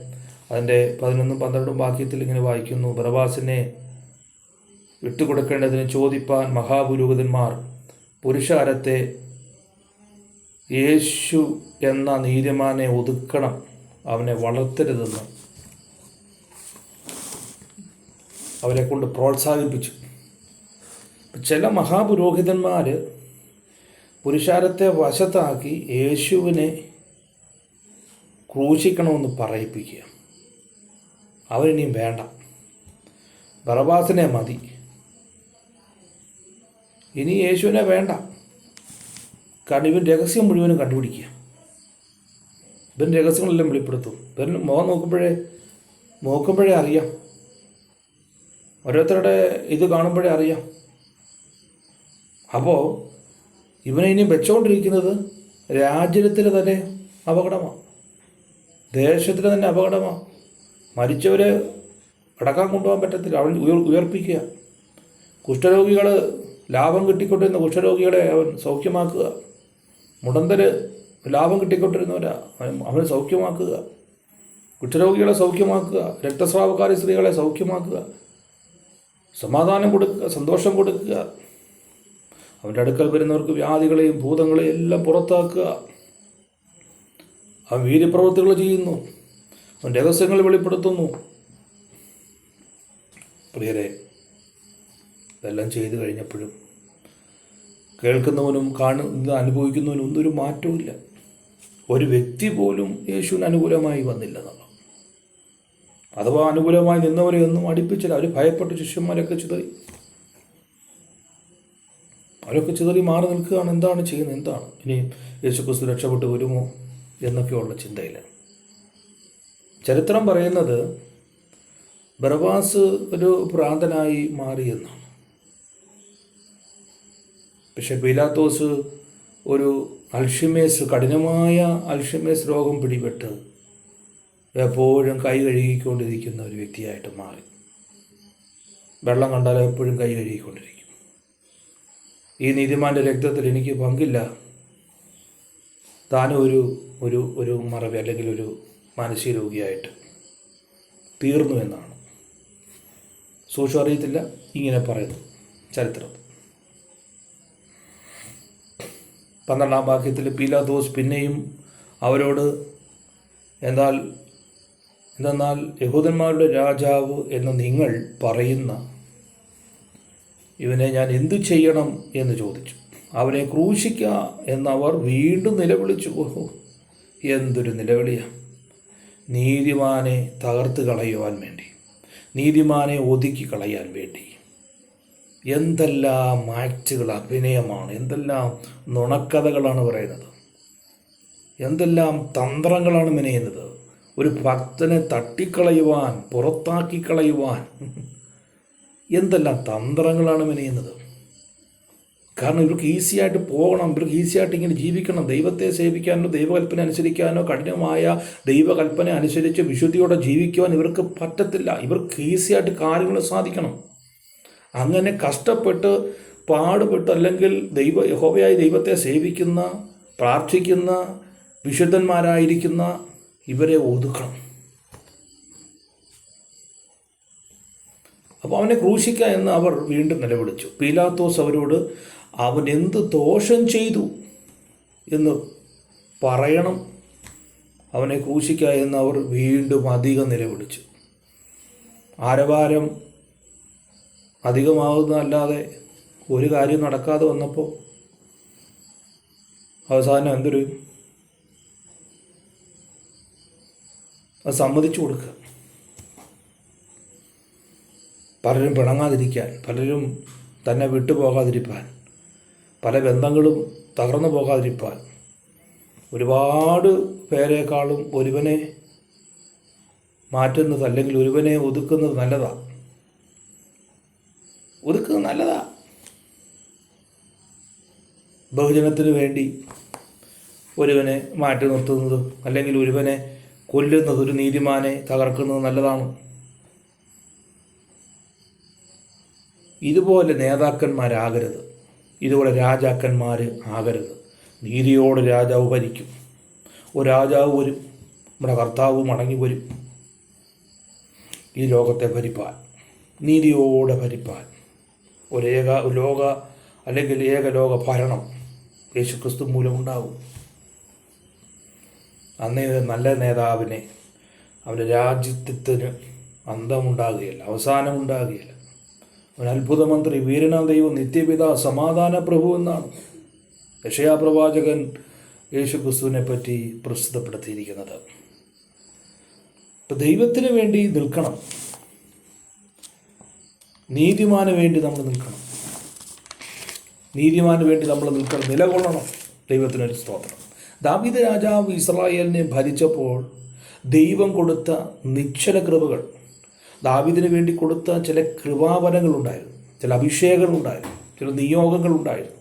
അതിൻ്റെ 11-12 വാക്യത്തിൽ ഇങ്ങനെ വായിക്കുന്നു, ബറബ്ബാസിനെ വിട്ടുകൊടുക്കേണ്ടതിന് ചോദിപ്പാൻ മഹാപുരോഹിതന്മാർ പുരുഷാരത്തെ യേശു എന്ന നീതിമാനെ ഒതുക്കണം, അവനെ വളർത്തരുതെന്ന് അവരെ കൊണ്ട് പ്രോത്സാഹിപ്പിച്ചു. ചില മഹാപുരോഹിതന്മാർ പുരുഷാരത്തെ വശത്താക്കി യേശുവിനെ ക്രൂശിക്കണമെന്ന് പറയിപ്പിക്കുക. അവനിനിയും വേണ്ട, ബറബ്ബാസിനെ മതി, ഇനി യേശുവിനെ വേണ്ട. കാരണം ഇവൻ രഹസ്യം മുഴുവനും കണ്ടുപിടിക്കുക. ഇവൻ രഹസ്യങ്ങളെല്ലാം വെളിപ്പെടുത്തും. ഇവൻ മുഖം നോക്കുമ്പോഴേ അറിയാം, ഓരോരുത്തരുടെ ഇത് കാണുമ്പോഴേ അറിയാം. അപ്പോൾ ഇവനെ ഇനി വെച്ചുകൊണ്ടിരിക്കുന്നത് രാജ്യത്തിന് തന്നെ അപകടമാണ്, ദേശത്തിന് തന്നെ അപകടമാണ്. മരിച്ചവരെ അടക്കാൻ കൊണ്ടുപോകാൻ പറ്റത്തില്ല, അവൻ ഉയർപ്പിക്കുക. കുഷ്ഠരോഗികൾ ലാഭം കിട്ടിക്കൊണ്ടിരുന്ന കുഷ്ഠരോഗികളെ അവൻ സൗഖ്യമാക്കുക. മുടന്തര് ലാഭം കിട്ടിക്കൊണ്ടിരുന്നവരാ അവൻ സൗഖ്യമാക്കുക. കുഷ്ഠരോഗികളെ സൗഖ്യമാക്കുക, രക്തസ്രാവക്കാരി സ്ത്രീകളെ സൗഖ്യമാക്കുക, സമാധാനം കൊടുക്കുക, സന്തോഷം കൊടുക്കുക. അവൻ്റെ അടുക്കൽ വരുന്നവർക്ക് വ്യാധികളെയും ഭൂതങ്ങളെയും എല്ലാം പുറത്താക്കുക. അവൻ വീര്യപ്രവൃത്തികൾ ചെയ്യുന്നു, അവൻ രഹസ്യങ്ങൾ വെളിപ്പെടുത്തുന്നു. പ്രിയരെ, ഇതെല്ലാം ചെയ്തു കഴിഞ്ഞപ്പോഴും കേൾക്കുന്നവനും അനുഭവിക്കുന്നവനും ഒന്നൊരു മാറ്റവുമില്ല. ഒരു വ്യക്തി പോലും യേശുവിന് അനുകൂലമായി വന്നില്ലെന്നാണ്. അഥവാ അനുകൂലമായി നിന്നവരെ ഒന്നും അടുപ്പിച്ചില്ല. അവർ ഭയപ്പെട്ട് ശിഷ്യന്മാരൊക്കെ ചിതറി മാറി നിൽക്കുകയാണ്. എന്താണ് ചെയ്യുന്നത്? എന്താണ് ഇനി യേശുക്രിസ്തു രക്ഷപ്പെട്ട് വരുമോ എന്നൊക്കെയുള്ള ചിന്തയില്ല. ചരിത്രം പറയുന്നത് ബറബ്ബാസ് ഒരു ഭ്രാന്തനായി മാറിയെന്നാണ്. പക്ഷെ പീലാത്തോസ് ഒരു കഠിനമായ അൽഷിമേഴ്സ് രോഗം പിടിപെട്ട് എപ്പോഴും കൈ കഴുകിക്കൊണ്ടിരിക്കുന്ന ഒരു വ്യക്തിയായിട്ട് മാറി. വെള്ളം കണ്ടാൽ എപ്പോഴും കൈ കഴുകിക്കൊണ്ടിരിക്കും. ഈ നീതിമാൻ്റെ രക്തത്തിൽ എനിക്ക് പങ്കില്ല, താനും ഒരു മറവി അല്ലെങ്കിൽ ഒരു മാനസിക രോഗിയായിട്ട് തീർന്നു എന്നാണ്. സൂക്ഷ്മം അറിയത്തില്ല, ഇങ്ങനെ പറയുന്നു ചരിത്രം. 12-ാം വാക്യത്തിൽ പീലാത്തോസ് പിന്നെയും അവരോട് എന്തെന്നാൽ യഹൂദന്മാരുടെ രാജാവ് എന്ന് നിങ്ങൾ പറയുന്ന ഇവനെ ഞാൻ എന്തു ചെയ്യണം എന്ന് ചോദിച്ചു. അവനെ ക്രൂശിക്കുക എന്നവർ വീണ്ടും നിലവിളിച്ചു. ഓഹോ, എന്തൊരു നിലവിളിയാണ്! നീതിമാനെ തകർത്ത് കളയുവാൻ വേണ്ടി, നീതിമാനെ ഒതുക്കി കളയാൻ വേണ്ടി എന്തെല്ലാം ആക്റ്റുകൾ, അഭിനയമാണ്, എന്തെല്ലാം നുണക്കഥകളാണ് പറയുന്നത്, എന്തെല്ലാം തന്ത്രങ്ങളാണ് മെനയുന്നത്. ഒരു ഭക്തനെ തട്ടിക്കളയുവാൻ, പുറത്താക്കി കളയുവാൻ എന്തെല്ലാം തന്ത്രങ്ങളാണ് മെനയുന്നത്. കാരണം ഇവർക്ക് ഈസിയായിട്ട് പോകണം, ഇവർക്ക് ഈസിയായിട്ട് ഇങ്ങനെ ജീവിക്കണം. ദൈവത്തെ സേവിക്കാനോ ദൈവകൽപ്പന അനുസരിക്കാനോ കഠിനമായ ദൈവകൽപ്പന അനുസരിച്ച് വിശുദ്ധിയോടെ ജീവിക്കുവാൻ ഇവർക്ക് പറ്റത്തില്ല. ഇവർക്ക് ഈസിയായിട്ട് കാര്യങ്ങൾ സാധിക്കണം. അങ്ങനെ കഷ്ടപ്പെട്ട് പാടുപെട്ട് അല്ലെങ്കിൽ യഹോവയായ ദൈവത്തെ സേവിക്കുന്ന, പ്രാർത്ഥിക്കുന്ന, വിശുദ്ധന്മാരായിരിക്കുന്ന ഇവരെ ഒതുക്കണം. അപ്പോൾ അവനെ ക്രൂശിക്കുക എന്ന് അവർ വീണ്ടും നിലവിളിച്ചു. പീലാത്തോസ് അവരോട് അവൻ എന്ത് ദോഷം ചെയ്തു എന്ന് പറയണം, അവനെ ക്രൂശിക്കുക എന്ന് അവർ വീണ്ടും അധികം നിലവിളിച്ചു. ആരവാരം അധികമാകുന്നതല്ലാതെ ഒരു കാര്യം നടക്കാതെ വന്നപ്പോൾ അവസാനം അത് സമ്മതിച്ചു കൊടുക്കുക. പലരും പിണങ്ങാതിരിക്കാൻ, പലരും തന്നെ വിട്ടുപോകാതിരിക്കാൻ, പല ബന്ധങ്ങളും തകർന്നു പോകാതിരിക്കാൻ, ഒരുപാട് പേരെക്കാളും ഒരുവനെ മാറ്റുന്നത് അല്ലെങ്കിൽ ഒരുവനെ ഒതുക്കുന്നത് നല്ലതാണ്. ബഹുജനത്തിന് വേണ്ടി ഒരുവനെ മാറ്റി നിർത്തുന്നത് അല്ലെങ്കിൽ ഒരുവനെ കൊല്ലുന്നത്, ഒരു നീതിമാനെ തകർക്കുന്നത് നല്ലതാണ്. ഇതുപോലെ നേതാക്കന്മാരാകരുത്, ഇതുപോലെ രാജാക്കന്മാർ ആകരുത്. നീതിയോടെ രാജാവ് ഭരിക്കും. ഒരു രാജാവ് വരും, നമ്മുടെ കർത്താവ് മടങ്ങി വരും ഈ ലോകത്തെ ഭരിപ്പാൻ, നീതിയോടെ ഭരിപ്പാൻ. ലോക അല്ലെങ്കിൽ ഏകലോക ഭരണം യേശുക്രിസ്തു മൂലമുണ്ടാകും. അന്നേ നല്ല നേതാവിനെ അവൻ്റെ രാജ്യത്വത്തിന് അന്തമുണ്ടാകുകയില്ല, അവസാനമുണ്ടാകുകയില്ല. ഒരു അത്ഭുത മന്ത്രി, വീരനാം ദൈവം, നിത്യപിത, സമാധാന പ്രഭു എന്നാണ് യെശയ്യാ പ്രവാചകൻ യേശുക്രിസ്തുവിനെ പറ്റി പ്രസിദ്ധപ്പെടുത്തിയിരിക്കുന്നത്. ഇപ്പം ദൈവത്തിന് വേണ്ടി നിൽക്കണം, നീതിമാന് വേണ്ടി നമ്മൾ നിൽക്കണം, നിലകൊള്ളണം. ദൈവത്തിനൊരു സ്തോത്രം. ദാവീദ് രാജാവ് ഇസ്രായേലിനെ ഭരിച്ചപ്പോൾ ദൈവം കൊടുത്ത നിശ്ചല കൃപകൾ, ദാവീദിന് വേണ്ടി കൊടുത്ത ചില കൃപാവരങ്ങളുണ്ടായിരുന്നു, ചില അഭിഷേകങ്ങളുണ്ടായിരുന്നു, ചില നിയോഗങ്ങളുണ്ടായിരുന്നു.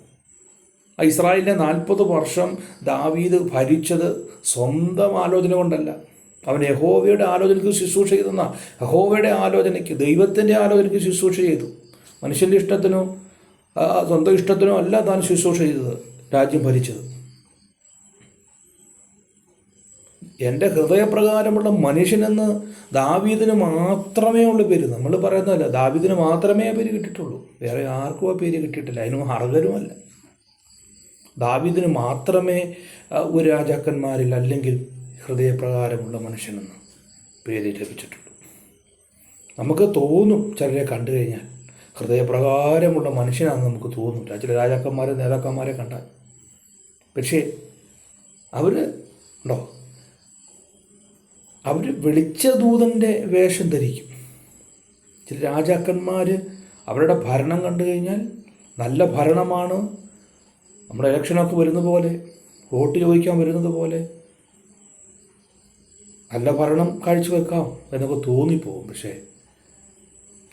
ആ ഇസ്രായേലിനെ 40 വർഷം ദാവീദ് ഭരിച്ചത് സ്വന്തം ആലോചന കൊണ്ടല്ല. അവൻ യഹോവയുടെ ആലോചനയ്ക്ക് ശുശ്രൂഷ ചെയ്തെന്ന യഹോവയുടെ ആലോചനയ്ക്ക്, ദൈവത്തിൻ്റെ ആലോചനയ്ക്ക് ശുശ്രൂഷ ചെയ്തു. മനുഷ്യൻ്റെ ഇഷ്ടത്തിനോ സ്വന്തം ഇഷ്ടത്തിനോ അല്ല താൻ ശുശ്രൂഷ ചെയ്തത്, രാജ്യം ഭരിച്ചത്. എൻ്റെ ഹൃദയപ്രകാരമുള്ള മനുഷ്യനെന്ന് ദാവീദിന് മാത്രമേ ഉള്ളൂ പേര്. നമ്മൾ പറയുന്നതല്ല, ദാവീദിന് മാത്രമേ പേര് കിട്ടിയിട്ടുള്ളൂ, വേറെ ആർക്കും ആ പേര് കിട്ടിയിട്ടില്ല, അതിനും അർഹരുമല്ല. ദാവീദിന് മാത്രമേ ഒരു രാജാക്കന്മാരിൽ അല്ലെങ്കിൽ ഹൃദയപ്രകാരമുള്ള മനുഷ്യനെന്ന് പേര് ലഭിച്ചിട്ടുള്ളൂ. നമുക്ക് തോന്നും ചിലരെ കണ്ടു കഴിഞ്ഞാൽ ഹൃദയപ്രകാരമുള്ള മനുഷ്യനാണെന്ന് നമുക്ക് തോന്നും, ചില രാജാക്കന്മാരെ നേതാക്കന്മാരെ കണ്ടാൽ. പക്ഷേ അവർ വെളിച്ചദൂതൻ്റെ വേഷം ധരിക്കും. ചില രാജാക്കന്മാർ അവരുടെ ഭരണം കണ്ടു കഴിഞ്ഞാൽ നല്ല ഭരണമാണ്, നമ്മുടെ ഇലക്ഷനൊക്കെ വരുന്ന പോലെ, വോട്ട് ചോദിക്കാൻ വരുന്നത് പോലെ നല്ല ഭരണം കാഴ്ചവെക്കാം എന്നൊക്കെ തോന്നിപ്പോകും. പക്ഷേ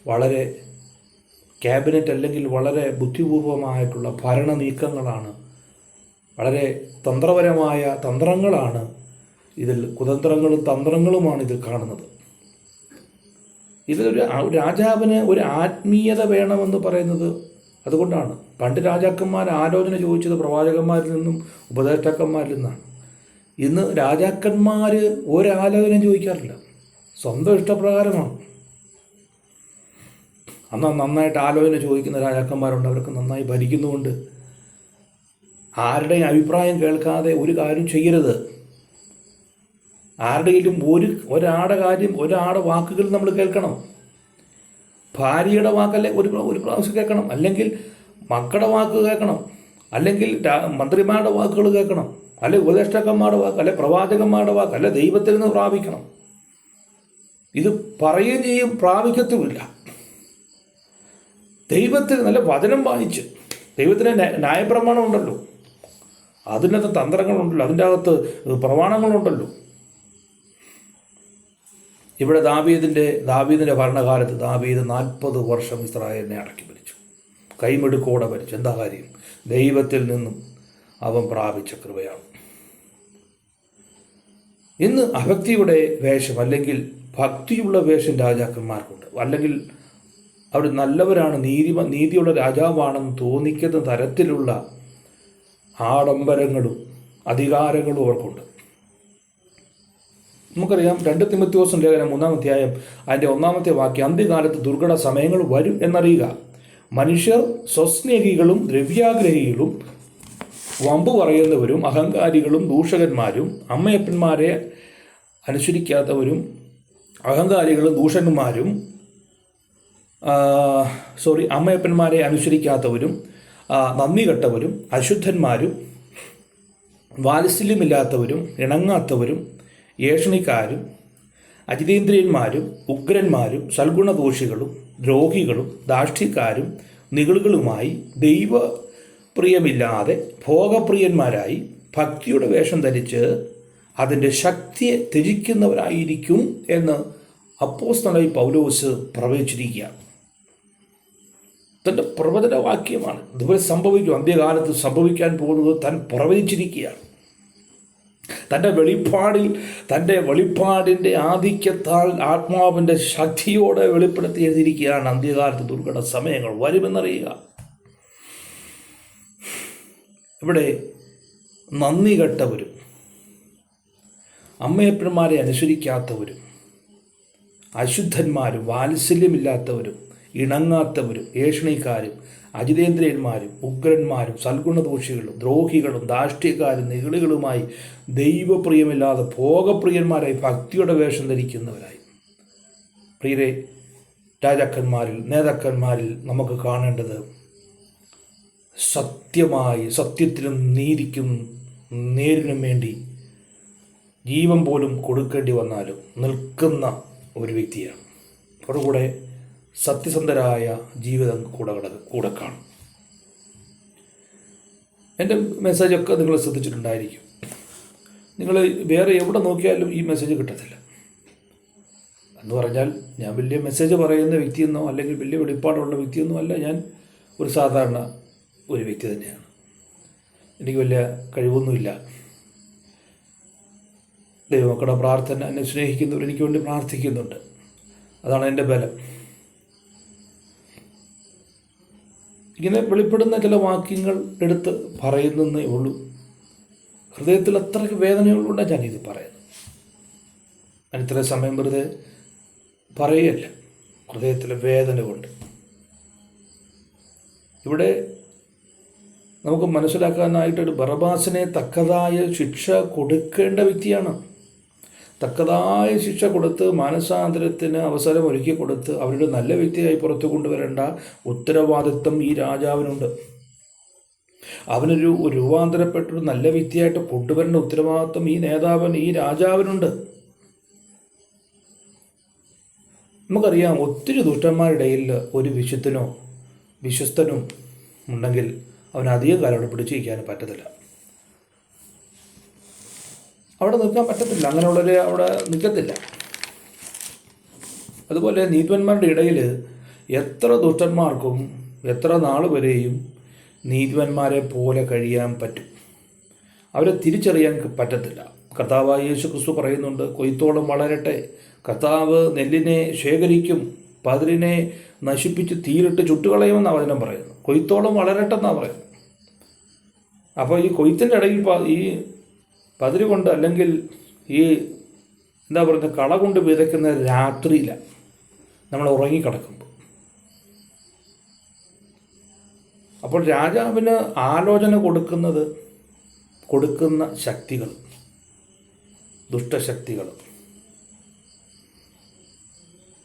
വളരെ ക്യാബിനറ്റ് അല്ലെങ്കിൽ വളരെ ബുദ്ധിപൂർവമായിട്ടുള്ള ഭരണ നീക്കങ്ങളാണ്, വളരെ തന്ത്രപരമായ തന്ത്രങ്ങളാണ് ഇതിൽ, കുതന്ത്രങ്ങളും തന്ത്രങ്ങളുമാണ് ഇതിൽ കാണുന്നത്. ഇതൊരു രാജാവിന് ഒരു ആത്മീയത വേണമെന്ന് പറയുന്നത് അതുകൊണ്ടാണ്. പണ്ട് രാജാക്കന്മാർ ആലോചന ചോദിച്ചത് പ്രവാചകന്മാരിൽ നിന്നും ഉപദേഷ്ടാക്കന്മാരിൽ നിന്നാണ്. ഇന്ന് രാജാക്കന്മാർ ഒരാലോചന ചോദിക്കാറില്ല, സ്വന്തം ഇഷ്ടപ്രകാരമാണ്. അന്ന് നന്നായിട്ട് ആലോചന ചോദിക്കുന്ന രാജാക്കന്മാരുണ്ട്, അവർക്ക് നന്നായി ഭരിക്കുന്നുമുണ്ട്. ആരുടെയും അഭിപ്രായം കേൾക്കാതെ ഒരു കാര്യം ചെയ്യരുത്. ആരുടെയും ഒരാളുടെ കാര്യം, ഒരാളുടെ വാക്കുകൾ നമ്മൾ കേൾക്കണം. ഭാര്യയുടെ വാക്കല്ലേ ഒരു പ്രാവശ്യം കേൾക്കണം, അല്ലെങ്കിൽ മക്കളുടെ വാക്ക് കേൾക്കണം, അല്ലെങ്കിൽ മന്ത്രിമാരുടെ വാക്കുകൾ കേൾക്കണം, അല്ലെ ഉപദേഷ്ടാക്കന്മാരുടെ വാക്ക്, അല്ലെ പ്രവാചകന്മാരുടെ വാക്ക്, അല്ലെ ദൈവത്തിൽ നിന്ന് പ്രാപിക്കണം. ഇത് പറയുകയും ചെയ്യും, പ്രാപിക്കത്തുമില്ല. ദൈവത്തിന് നല്ല വചനം വായിച്ച്, ദൈവത്തിന് ന്യായപ്രമാണം ഉണ്ടല്ലോ, അതിനകത്ത് തന്ത്രങ്ങളുണ്ടല്ലോ, അതിൻ്റെ അകത്ത് പ്രമാണങ്ങളുണ്ടല്ലോ. ഇവിടെ ദാവീദിൻ്റെ ഭരണകാലത്ത് ദാവീദ് 40 വർഷം ഇസ്രായേലിനെ അടക്കി ഭരിച്ചു, കൈമെടുക്കോടെ ഭരിച്ചു. എന്താ കാര്യം? ദൈവത്തിൽ നിന്നും അവൻ പ്രാപിച്ച കൃപയാണ്. ഇന്ന് അഭക്തിയുടെ വേഷം അല്ലെങ്കിൽ ഭക്തിയുള്ള വേഷം രാജാക്കന്മാർക്കുണ്ട്, അല്ലെങ്കിൽ അവർ നല്ലവരാണ്, നീതിയുള്ള രാജാവാണെന്ന് തോന്നിക്കുന്ന തരത്തിലുള്ള ആഡംബരങ്ങളും അധികാരങ്ങളും അവർക്കുണ്ട്. നമുക്കറിയാം 2 തിമോഥെയോസ് ലേഖനം 3-ാം അധ്യായം അതിൻ്റെ 1-ാമത്തെ വാക്യം, അന്ത്യകാലത്ത് ദുർഘട സമയങ്ങൾ വരും എന്നറിയുക. മനുഷ്യർ സ്വസ്നേഹികളും ദ്രവ്യാഗ്രഹികളും വമ്പ് പറയുന്നവരും അഹങ്കാരികളും ദൂഷകന്മാരും അമ്മയപ്പന്മാരെ അനുസരിക്കാത്തവരും അഹങ്കാരികളും ദൂഷകന്മാരും അമ്മയപ്പന്മാരെ അനുസരിക്കാത്തവരും നന്ദി കെട്ടവരും അശുദ്ധന്മാരും വാത്സല്യമില്ലാത്തവരും ഇണങ്ങാത്തവരും ഏഷണിക്കാരും അജിതേന്ദ്രിയന്മാരും ഉഗ്രന്മാരും സൽഗുണദോഷികളും ദ്രോഹികളും ധാർഷ്ട്യക്കാരും നിഗളുകളുമായി ദൈവപ്രിയമില്ലാതെ ഭോഗപ്രിയന്മാരായി ഭക്തിയുടെ വേഷം ധരിച്ച് അതിൻ്റെ ശക്തിയെ ത്യജിക്കുന്നവരായിരിക്കും എന്ന് അപ്പോസ്തലനായ പൗലോസ് പ്രവചിച്ചിരിക്കുകയാണ്. തൻ്റെ പ്രവചന വാക്യമാണ്. ഇതുപോലെ സംഭവിക്കും, അന്ത്യകാലത്ത് സംഭവിക്കാൻ പോകുന്നത് താൻ പ്രവചിച്ചിരിക്കുകയാണ്. തൻ്റെ വെളിപ്പാടിൻ്റെ ആധിക്യത്താൽ ആത്മാവിൻ്റെ ശക്തിയോടെ വെളിപ്പെടുത്തി എഴുതിയിരിക്കുകയാണ്. അന്ത്യകാലത്ത് ദുർഘട സമയങ്ങൾ വരുമെന്നറിയുക. ഇവിടെ നന്ദി കെട്ടവരും അമ്മയപ്പന്മാരെ അനുസരിക്കാത്തവരും അശുദ്ധന്മാരും വാത്സല്യമില്ലാത്തവരും ഇണങ്ങാത്തവരും ഏഷണിക്കാരും അജിതേന്ദ്രിയന്മാരും ഉഗ്രന്മാരും സൽഗുണദോഷികളും ദ്രോഹികളും ധാർഷ്ട്യക്കാരും നിഗളികളുമായി ദൈവപ്രിയമില്ലാതെ ഭോഗപ്രിയന്മാരായി ഭക്തിയുടെ വേഷം ധരിക്കുന്നവരായി. പ്രിയരെ, രാജാക്കന്മാരിൽ നേതാക്കന്മാരിൽ നമുക്ക് കാണേണ്ടത് സത്യത്തിനും നീതിക്കും നേരിനും വേണ്ടി ജീവൻ പോലും കൊടുക്കേണ്ടി വന്നാലും നിൽക്കുന്ന ഒരു വ്യക്തിയാണ്. അതുകൂടെ സത്യസന്ധരായ ജീവിതം കൂടെ കാണും. എൻ്റെ മെസ്സേജൊക്കെ നിങ്ങൾ ശ്രദ്ധിച്ചിട്ടുണ്ടായിരിക്കും. നിങ്ങൾ വേറെ എവിടെ നോക്കിയാലും ഈ മെസ്സേജ് കിട്ടത്തില്ല. എന്ന് പറഞ്ഞാൽ ഞാൻ വലിയ മെസ്സേജ് പറയുന്ന വ്യക്തിയെന്നോ അല്ലെങ്കിൽ വലിയ വെളിപ്പാടുള്ള വ്യക്തിയൊന്നും അല്ല. ഞാൻ ഒരു സാധാരണ ഒരു വ്യക്തി തന്നെയാണ്. എനിക്ക് വലിയ കഴിവൊന്നുമില്ല. ദൈവമക്കളുടെ പ്രാർത്ഥന, എന്നെ സ്നേഹിക്കുന്നവർ എനിക്ക് വേണ്ടി പ്രാർത്ഥിക്കുന്നുണ്ട്. അതാണ് എൻ്റെ ബലം. ഇങ്ങനെ വെളിപ്പെടുന്ന ചില വാക്യങ്ങൾ എടുത്ത് പറയുന്നേ ഉള്ളൂ. ഹൃദയത്തിൽ അത്രയ്ക്ക് വേദനകളുകൊണ്ടാണ് ഞാനിത് പറയുന്നത്. ഞാൻ ഇത്ര സമയം വെറുതെ പറയുകയല്ല, ഹൃദയത്തിലെ വേദന കൊണ്ട്. ഇവിടെ നമുക്ക് മനസ്സിലാക്കാനായിട്ടൊരു ബറബാസിനെ തക്കതായ ശിക്ഷ കൊടുക്കേണ്ട വ്യക്തിയാണ്. തക്കതായ ശിക്ഷ കൊടുത്ത് മാനസാന്തരത്തിന് അവസരം ഒരുക്കി കൊടുത്ത് അവരുടെ നല്ല വ്യക്തിയായി പുറത്തു കൊണ്ടുവരേണ്ട ഉത്തരവാദിത്വം ഈ രാജാവിനുണ്ട്. അവനൊരു രൂപാന്തരപ്പെട്ടൊരു നല്ല വ്യക്തിയായിട്ട് കൊണ്ടുവരേണ്ട ഉത്തരവാദിത്വം ഈ നേതാവിന്, ഈ രാജാവിനുണ്ട്. നമുക്കറിയാം, ഒത്തിരി ദുഷ്ടന്മാരുടെ ഇടയിൽ ഒരു വിശുദ്ധനോ വിശ്വസ്തനും ഉണ്ടെങ്കിൽ അവന് അധികം കാലം അവിടെ പിടിച്ചിരിക്കാനും പറ്റത്തില്ല. അവിടെ നിൽക്കാൻ പറ്റത്തില്ല, അങ്ങനെയുള്ളവരെ അവിടെ നിൽക്കത്തില്ല. അതുപോലെ നീതിമാന്മാരുടെ ഇടയിൽ എത്ര ദുഷ്ടന്മാർക്കും എത്ര നാൾ വരെയും നീതിമാന്മാരെ പോലെ കഴിയാൻ പറ്റും. അവരെ തിരിച്ചറിയാൻ പറ്റത്തില്ല. കർത്താവായ യേശു ക്രിസ്തു പറയുന്നുണ്ട്, കൊയ്ത്തോളം വളരട്ടെ. കർത്താവ് നെല്ലിനെ ശേഖരിക്കും, പതിരിനെ നശിപ്പിച്ച് തീരിട്ട് ചുട്ടുകളയുമെന്നാണ് വചനം പറയുന്നത്. കൊയ്ത്തോളം വളരട്ടെ എന്നാണ് പറയുന്നത്. അപ്പോൾ ഈ കൊയ്ത്തിൻ്റെ ഇടയിൽ ഈ പതിര് കൊണ്ട്, അല്ലെങ്കിൽ ഈ എന്താ പറയുന്നത്, കള കൊണ്ട് വിതയ്ക്കുന്ന രാത്രിയിലാണ്, നമ്മൾ ഉറങ്ങിക്കിടക്കുമ്പോൾ. അപ്പോൾ രാജാവിന് ആലോചന കൊടുക്കുന്ന ശക്തികൾ, ദുഷ്ടശക്തികൾ,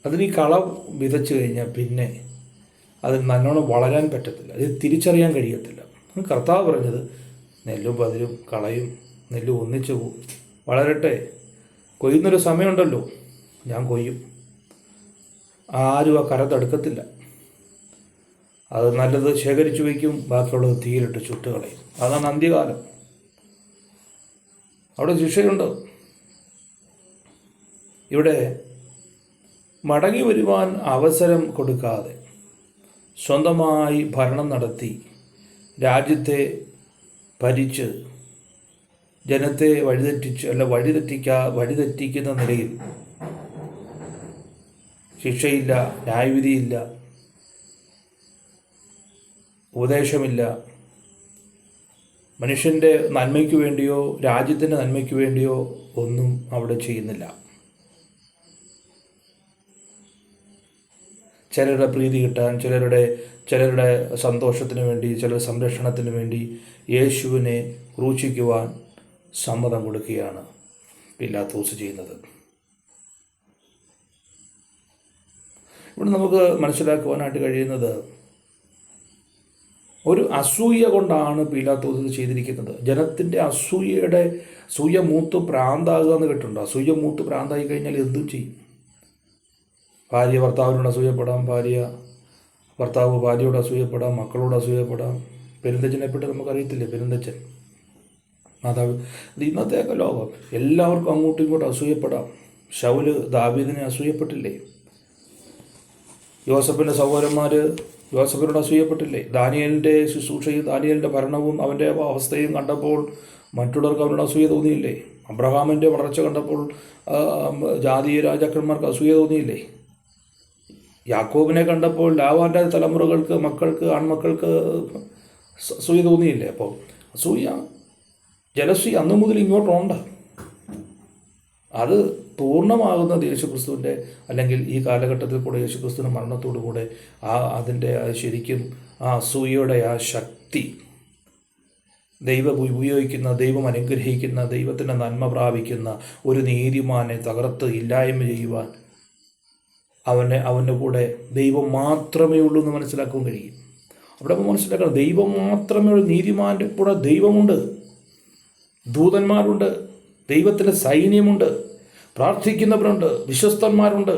അതിന് ഈ കള വിതച്ചു കഴിഞ്ഞാൽ പിന്നെ അതിന് നല്ലോണം വളരാൻ പറ്റത്തില്ല, അത് തിരിച്ചറിയാൻ കഴിയത്തില്ല. കർത്താവ് പറഞ്ഞത്, നെല്ലും പതിരും കളയും നെല്ലും ഒന്നിച്ച് വളരട്ടെ, കൊയ്യുന്നൊരു സമയമുണ്ടല്ലോ, ഞാൻ കൊയ്യും, ആരും ആ കര തടുക്കത്തില്ല. അത് നല്ലത് ശേഖരിച്ചു വയ്ക്കും, ബാക്കിയുള്ളത് തീയിലിട്ട് ചുട്ടുകളയും. അതാണ് അന്ത്യകാലം. അവിടെ ശിക്ഷയുണ്ട്. ഇവിടെ മടങ്ങി വരുവാൻ അവസരം കൊടുക്കാതെ സ്വന്തമായി ഭരണം നടത്തി രാജ്യത്തെ ഭരിച്ച് ജനത്തെ വഴിതെറ്റിക്കുന്ന നിലയിൽ ശിക്ഷയില്ല, ന്യായവിധിയില്ല, ഉപദേശമില്ല, മനുഷ്യൻ്റെ നന്മയ്ക്ക് വേണ്ടിയോ രാജ്യത്തിൻ്റെ നന്മയ്ക്ക് വേണ്ടിയോ ഒന്നും അവിടെ ചെയ്യുന്നില്ല. ചിലരുടെ പ്രീതി കിട്ടാൻ, ചിലരുടെ സന്തോഷത്തിന് വേണ്ടി, ചിലരുടെ സംരക്ഷണത്തിന് വേണ്ടി യേശുവിനെ ക്രൂശിക്കുവാൻ സമ്മതം കൊടുക്കുകയാണ് പീലാത്തോസ് ചെയ്യുന്നത്. ഇവിടെ നമുക്ക് മനസ്സിലാക്കുവാനായിട്ട് കഴിയുന്നത്, ഒരു അസൂയ കൊണ്ടാണ് പീലാത്തോസ് ചെയ്തിരിക്കുന്നത്. ജനത്തിൻ്റെ അസൂയ മൂത്ത് പ്രാന്താകുക എന്ന് കേട്ടിട്ടുണ്ട്. അസൂയ മൂത്ത് പ്രാന്തായി കഴിഞ്ഞാൽ എന്തും ചെയ്യും. ഭാര്യ ഭർത്താവിനോട് അസൂയപ്പെടാം, ഭർത്താവ് ഭാര്യയോട് അസൂയപ്പെടാം, മക്കളോട് അസൂയപ്പെടാം. പെരുന്തച്ഛനെപ്പറ്റി നമുക്കറിയത്തില്ലേ, പെരുന്തച്ഛൻ മാതാവ്. ഇത് ഇന്നത്തെയൊക്കെ ലോകം. എല്ലാവർക്കും അങ്ങോട്ടും ഇങ്ങോട്ടും അസൂയപ്പെടാം. ശൗല് ദാവീദിനെ അസൂയപ്പെട്ടില്ലേ? യോസഫിൻ്റെ സഹോദരന്മാർ യോസഫിനോട് അസൂയപ്പെട്ടില്ലേ? ദാനിയേലിൻ്റെ ശുശ്രൂഷയും ദാനിയേലിൻ്റെ ഭരണവും അവൻ്റെ അവസ്ഥയും കണ്ടപ്പോൾ മറ്റുള്ളവർക്ക് അവനോട് അസൂയ തോന്നിയില്ലേ? അബ്രഹാമിൻ്റെ വളർച്ച കണ്ടപ്പോൾ ജാതീയ രാജാക്കന്മാർക്ക് അസൂയ തോന്നിയില്ലേ? യാക്കോബിനെ കണ്ടപ്പോൾ ലാവാൻ്റെ തലമുറകൾക്ക്, ആൺമക്കൾക്ക് അസൂയ തോന്നിയില്ലേ? അപ്പോൾ അസൂയ, ജലസി അന്നു മുതൽ ഇങ്ങോട്ടുണ്ട്. അത് പൂർണ്ണമാകുന്നത് യേശുക്രിസ്തുവിൻ്റെ, അല്ലെങ്കിൽ ഈ കാലഘട്ടത്തിൽ കൂടെ യേശുക്രിസ്തുവിൻ്റെ മരണത്തോടു കൂടെ അതിൻ്റെ ശരിക്കും ആ അസൂയയുടെ ആ ശക്തി ദൈവം ഉപയോഗിക്കുന്ന, ദൈവം അനുഗ്രഹിക്കുന്ന, ദൈവത്തിൻ്റെ നന്മ പ്രാപിക്കുന്ന ഒരു നീതിമാനെ തകർത്ത് ഇല്ലായ്മ ചെയ്യുവാൻ അവൻ്റെ കൂടെ ദൈവം മാത്രമേ ഉള്ളൂ എന്ന് മനസ്സിലാക്കാൻ കഴിയും. അവിടെ മനസ്സിലാക്കണം, ദൈവം മാത്രമേ ഉള്ളൂ. നീതിമാൻ്റെ കൂടെ ദൈവമുണ്ട്, ദൂതന്മാരുണ്ട്, ദൈവത്തിൻ്റെ സൈന്യമുണ്ട്, പ്രാർത്ഥിക്കുന്നവരുണ്ട്, വിശ്വസ്തന്മാരുണ്ട്.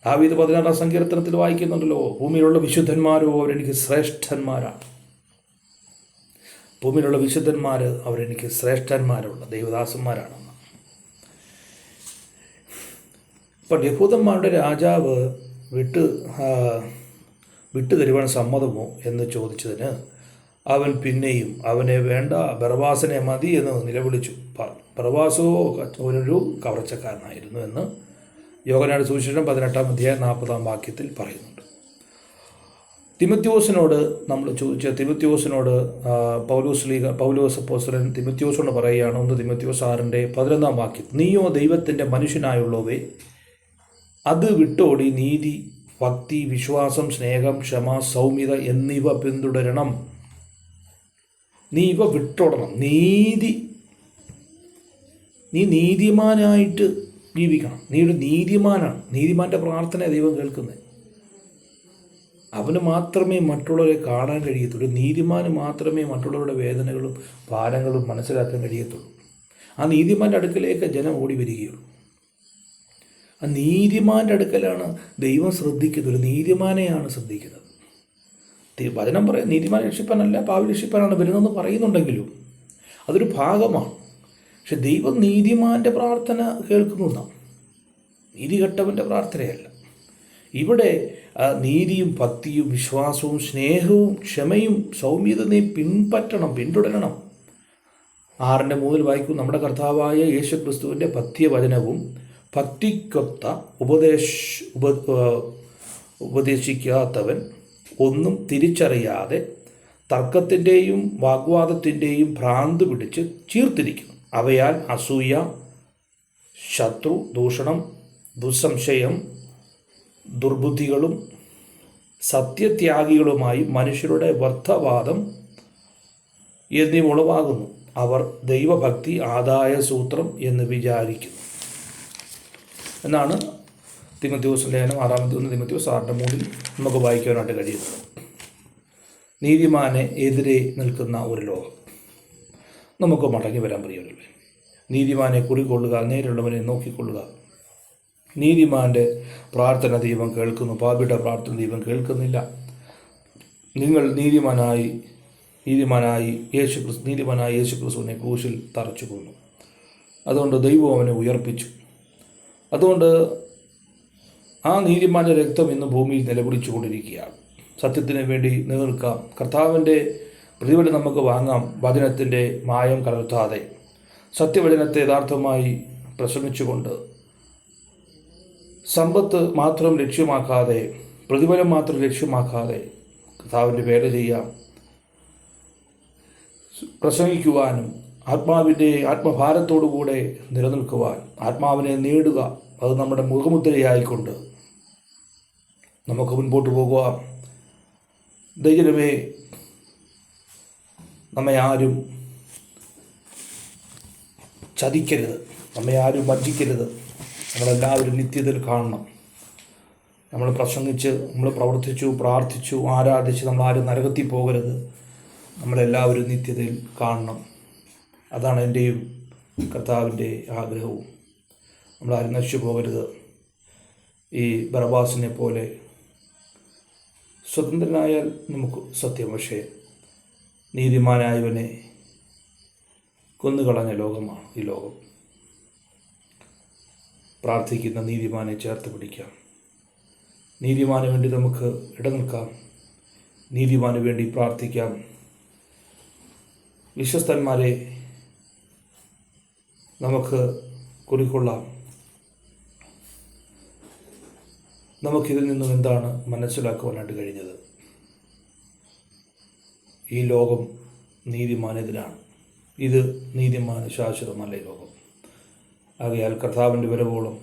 ദാവീദ് 16-ാം സങ്കീർത്തനത്തിൽ വായിക്കുന്നുണ്ടല്ലോ, ഭൂമിയിലുള്ള വിശുദ്ധന്മാരോ അവരെനിക്ക് ശ്രേഷ്ഠന്മാരാണ്. ഭൂമിയിലുള്ള വിശുദ്ധന്മാർ അവരെനിക്ക് ശ്രേഷ്ഠന്മാരുള്ള ദൈവദാസന്മാരാണെന്ന്. ഇപ്പം യഹൂദന്മാരുടെ രാജാവ് വിട്ടു തരുവാൻ സമ്മതമോ എന്ന് ചോദിച്ചതിന് അവൻ പിന്നെയും അവനെ വേണ്ട, ബറബ്ബാസിനെ മതി എന്ന് നിലവിളിച്ചു. ബറബ്ബാസോ ഒരു കവർച്ചക്കാരനായിരുന്നു എന്ന് യോഹന്നാന്റെ സുവിശേഷം 18-ാം അധ്യായം 40-ാം വാക്യത്തിൽ പറയുന്നുണ്ട്. തിമോഥെയോസിനോട് നമ്മൾ ചോദിച്ച തിമോഥെയോസിനോട് പൗലോസ് അപ്പോസ്തലൻ തിമോഥെയോസിനോട് പറയുകയാണ്, 1 തിമോഥെയോസ് 6:11 വാക്യം, നീയോ ദൈവത്തിൻ്റെ മനുഷ്യനായുള്ളവേ, അത് വിട്ടോടി നീതി, ഭക്തി, വിശ്വാസം, സ്നേഹം, ക്ഷമ, സൗമ്യത എന്നിവ പിന്തുടരണം. നീ ഇവ വിട്ടോടണം. നീ നീതിമാനായിട്ട് ജീവിക്കണം. നീ ഒരു നീതിമാനാണ്. നീതിമാൻ്റെ പ്രാർത്ഥന ദൈവം കേൾക്കുന്നത്. അവന് മാത്രമേ മറ്റുള്ളവരെ കാണാൻ കഴിയത്തുള്ളൂ. നീതിമാന് മാത്രമേ മറ്റുള്ളവരുടെ വേദനകളും ഭാരങ്ങളും മനസ്സിലാക്കാൻ കഴിയത്തുള്ളൂ. ആ നീതിമാൻ്റെ അടുക്കലേക്ക് ജനം ഓടി വരികയുള്ളൂ. ആ നീതിമാൻ്റെ അടുക്കലാണ് ദൈവം ശ്രദ്ധിക്കുന്നത്. ഒരു നീതിമാനെയാണ് ശ്രദ്ധിക്കുന്നത്. വചനം പറയാം, നീതിമാനെ രക്ഷിപ്പാനല്ല പാവി രക്ഷിപ്പാനാണ് വരുന്നതെന്ന് പറയുന്നുണ്ടെങ്കിലും അതൊരു ഭാഗമാണ്. പക്ഷെ ദൈവം നീതിമാൻ്റെ പ്രാർത്ഥന കേൾക്കുന്നതാണ്, നീതികെട്ടവൻ്റെ പ്രാർത്ഥനയല്ല. ഇവിടെ നീതിയും ഭക്തിയും വിശ്വാസവും സ്നേഹവും ക്ഷമയും സൗമ്യത നീ പിന്തുടരണം. 6:3 വായിക്കും, നമ്മുടെ കർത്താവായ യേശുക്രിസ്തുവിൻ്റെ പഥ്യവചനവും ഭക്തിക്കൊത്ത ഉപദേശിക്കാത്തവൻ ഒന്നും തിരിച്ചറിയാതെ തർക്കത്തിൻ്റെയും വാഗ്വാദത്തിൻ്റെയും ഭ്രാന്ത് പിടിച്ച് ചീർത്തിരിക്കുന്നു. അവയാൽ അസൂയ, ശത്രു ദൂഷണം, ദുസ്സംശയം, ദുർബുദ്ധികളും സത്യത്യാഗികളുമായി മനുഷ്യരുടെ വ്യർത്ഥവാദം എന്നിവ ഉളവാകുന്നു. അവർ ദൈവഭക്തി ആദായ സൂത്രം എന്ന് വിചാരിക്കുന്നു എന്നാണ് തിമോഥെയോസ് ലേഖനം 6 തിമോഥെയോസ് 6:3 നമുക്ക് വായിക്കാനായിട്ട് കഴിയുന്നത്. നീതിമാനെ എതിരെ നിൽക്കുന്ന ഒരു ലോകം. നമുക്ക് മടങ്ങി വരാൻ പ്രിയരല്ലേ. നീതിമാനെ കുറികൊള്ളുക, നേരിടുള്ളവനെ നോക്കിക്കൊള്ളുക. നീതിമാൻ്റെ പ്രാർത്ഥന ദൈവം കേൾക്കുന്നു, പാപിയുടെ പ്രാർത്ഥന ദൈവം കേൾക്കുന്നില്ല. നിങ്ങൾ നീതിമാനായി യേശുക്രിസ്തുവിനെ ക്രൂശിൽ തറച്ചു കൊന്നു. അതുകൊണ്ട് ദൈവം അവനെ ഉയർപ്പിച്ചു. അതുകൊണ്ട് ആ നീതിമാൻ്റെ രക്തം ഇന്ന് ഭൂമിയിൽ നിലവിളിച്ചു കൊണ്ടിരിക്കുകയാണ്. സത്യത്തിന് വേണ്ടി നിലനിൽക്കാം. കർത്താവിൻ്റെ പ്രതിഫലം നമുക്ക് വാങ്ങാം. വചനത്തിൻ്റെ മായം കലർത്താതെ സത്യവചനത്തെ യഥാർത്ഥമായി പ്രസംഗിച്ചുകൊണ്ട് സമ്പത്ത് മാത്രം ലക്ഷ്യമാക്കാതെ, പ്രതിഫലം മാത്രം ലക്ഷ്യമാക്കാതെ കർത്താവിൻ്റെ വേല ചെയ്യാം, പ്രസംഗിക്കുവാനും ആത്മഭാരത്തോടുകൂടെ നിലനിൽക്കുവാൻ, ആത്മാവിനെ നേടുക, അത് നമ്മുടെ മുഖമുദ്രയായിക്കൊണ്ട് നമുക്ക് മുൻപോട്ട് പോകുക. ദൈവമേ, നമ്മെ ആരും ചതിക്കരുത്, നമ്മെ ആരും വഞ്ചിക്കരുത്. നമ്മളെല്ലാവരും നിത്യതയിൽ കാണണം. നമ്മൾ പ്രസംഗിച്ച്, നമ്മൾ പ്രവർത്തിച്ചു, പ്രാർത്ഥിച്ചു, ആരാധിച്ച് നമ്മളാരും നരകത്തിൽ പോകരുത്. നമ്മളെല്ലാവരും നിത്യതയിൽ കാണണം. അതാണ് എൻ്റെയും കർത്താവിൻ്റെ ആഗ്രഹവും. നമ്മളാരും നശിച്ചു പോകരുത്. ഈ ബറബാസിനെ പോലെ സ്വതന്ത്രനായാൽ നമുക്ക് സത്യം, പക്ഷേ നീതിമാനായവനെ കൊന്നുകളഞ്ഞ ലോകമാണ് ഈ ലോകം. പ്രാർത്ഥിക്കുന്ന നീതിമാനെ ചേർത്ത് പിടിക്കാം. നീതിമാന് വേണ്ടി നമുക്ക് ഇടനിൽക്കാം. നീതിമാന് വേണ്ടി പ്രാർത്ഥിക്കാം. വിശ്വസ്തന്മാരെ നമുക്ക് കുറിക്കൊള്ളാം. നമുക്കിതിൽ നിന്നും എന്താണ് മനസ്സിലാക്കുവാനായിട്ട് കഴിഞ്ഞത്? ഈ ലോകം നീതിമാനെതിരാണ്. ഇത് നീതിമാന് ശാശ്വതമല്ല ഈ ലോകം. ആകയാൽ കർത്താവിൻ്റെ വരവോളം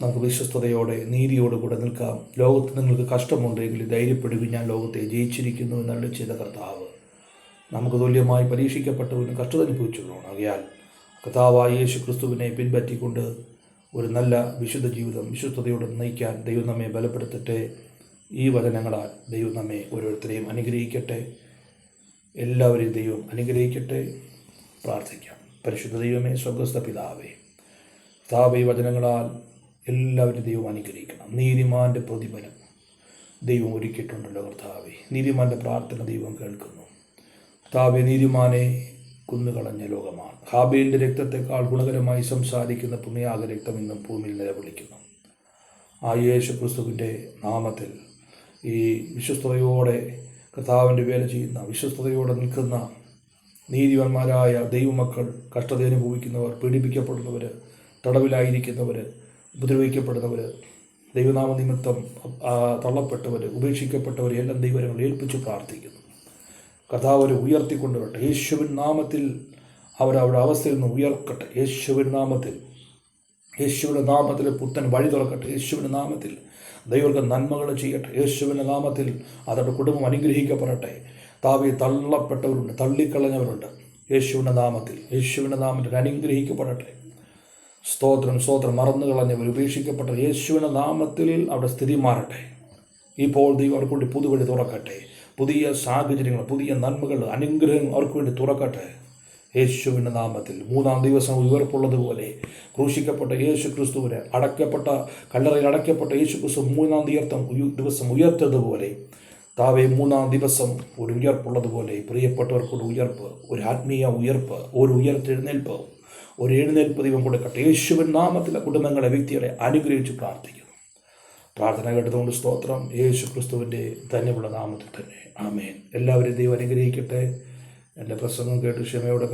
നമുക്ക് വിശ്വസ്തയോടെ നീതിയോടുകൂടെ നിൽക്കാം. ലോകത്ത് നിങ്ങൾക്ക് കഷ്ടമുണ്ടെങ്കിൽ ധൈര്യപ്പെടുകയും, ഞാൻ ലോകത്തെ ജയിച്ചിരിക്കുന്നു എന്നല്ല ചെയ്ത കർത്താവ് നമുക്ക് തുല്യമായി പരീക്ഷിക്കപ്പെട്ടവനും കഷ്ടത അനുഭവിച്ചുള്ളതാണ്. ആകയാൽ കർത്താവായ യേശുക്രിസ്തുവിനെ പിൻപറ്റിക്കൊണ്ട് ഒരു നല്ല വിശുദ്ധ ജീവിതം വിശുദ്ധതയോടെ നയിക്കാൻ ദൈവം നമ്മെ ബലപ്പെടുത്തട്ടെ. ഈ വചനങ്ങളാൽ ദൈവം നമ്മെ ഓരോരുത്തരെയും അനുഗ്രഹിക്കട്ടെ. എല്ലാവരെയും ദൈവം അനുഗ്രഹിക്കട്ടെ. പ്രാർത്ഥിക്കാം. പരിശുദ്ധ ദൈവമേ, സ്വർഗ്ഗസ്ഥ പിതാവേ, കർത്താവേ, വചനങ്ങളാൽ എല്ലാവരും ദൈവം അനുഗ്രഹിക്കണം. നീതിമാൻ്റെ പ്രതിഫലം ദൈവം ഒരുക്കിയിട്ടുണ്ടല്ലോ കർത്താവേ. നീതിമാൻ്റെ പ്രാർത്ഥന ദൈവം കേൾക്കുന്നു. കർത്താവേ, നീതിമാനെ കുന്നുകളഞ്ഞ ലോകമാണ്. ഹാബേലിൻ്റെ രക്തത്തെക്കാൾ ഗുണകരമായി സംസാരിക്കുന്ന പുണ്യാഗ രക്തം ഇന്നും ഭൂമിയിൽ നിലവിളിക്കുന്നു. ആ യേശുക്രിസ്തുവിൻ്റെ നാമത്തിൽ ഈ വിശ്വസ്തയോടെ കർത്താവിൻ്റെ വേല ചെയ്യുന്ന, വിശ്വസ്തയോടെ നിൽക്കുന്ന നീതിവാന്മാരായ ദൈവമക്കൾ, കഷ്ടത അനുഭവിക്കുന്നവർ, പീഡിപ്പിക്കപ്പെടുന്നവർ, തടവിലായിരിക്കുന്നവർ, ഉപദ്രവിക്കപ്പെടുന്നവർ, ദൈവനാമ നിമിത്തം തള്ളപ്പെട്ടവർ, ഉപേക്ഷിക്കപ്പെട്ടവർ എല്ലാം ദൈവങ്ങൾ ഏൽപ്പിച്ച് പ്രാർത്ഥിക്കുന്നു. കർത്താവ് അവരെ ഉയർത്തിക്കൊണ്ടുവരട്ടെ. യേശുവിൻ നാമത്തിൽ അവരവരുടെ അവസ്ഥയിൽ നിന്ന് ഉയർക്കട്ടെ. യേശുവിൻ്റെ നാമത്തിൽ പുത്തൻ വഴി തുറക്കട്ടെ. യേശുവിൻ്റെ നാമത്തിൽ ദൈവർക്ക് നന്മകൾ ചെയ്യട്ടെ. യേശുവിൻ്റെ നാമത്തിൽ അവരുടെ കുടുംബം അനുഗ്രഹിക്കപ്പെടട്ടെ. താവി തള്ളപ്പെട്ടവരുണ്ട്, തള്ളിക്കളഞ്ഞവരുണ്ട്. യേശുവിൻ്റെ നാമത്തിൽ അനുഗ്രഹിക്കപ്പെടട്ടെ. സ്തോത്രം. മറന്നു കളഞ്ഞവർ, ഉപേക്ഷിക്കപ്പെട്ട യേശുവിൻ്റെ നാമത്തിൽ അവിടെ സ്ഥിതി മാറട്ടെ. ഇപ്പോൾ ദൈവം അവർക്ക് വേണ്ടി പുതുവഴി തുറക്കട്ടെ. പുതിയ സാഹചര്യങ്ങൾ, പുതിയ നന്മകൾ, അനുഗ്രഹം അവർക്ക് വേണ്ടി തുറക്കട്ടെ. യേശുവിൻ്റെ നാമത്തിൽ 3-ാം ദിവസം ഉയർപ്പുള്ളതുപോലെ ക്രൂശിക്കപ്പെട്ട യേശു ക്രിസ്തുവിനെ കല്ലറയിൽ അടയ്ക്കപ്പെട്ട യേശു ക്രിസ്തു 3-ാം ദിവസം ഉയർത്തതുപോലെ താവേ 3-ാം ദിവസം ഒരു ഉയർപ്പുള്ളതുപോലെ പ്രിയപ്പെട്ടവർക്കൊരു ഉയർപ്പ്, ഒരു ആത്മീയ ഉയർപ്പ്, ഒരു എഴുന്നേൽപ്പ് ദൈവം കൊടുക്കട്ടെ. യേശുവിൻ നാമത്തിലെ കുടുംബങ്ങളെ, വ്യക്തികളെ അനുഗ്രഹിച്ച് പ്രാർത്ഥിക്കുന്നു. പ്രാർത്ഥന കേട്ടതുകൊണ്ട് സ്തോത്രം. യേശു ക്രിസ്തുവിൻ്റെ ധന്യമുള്ള നാമത്തിൽ തന്നെ ആമേൻ. എല്ലാവരെയും ദൈവം അനുഗ്രഹിക്കട്ടെ. എൻ്റെ പ്രസംഗം കേട്ട് ക്ഷമയോടെ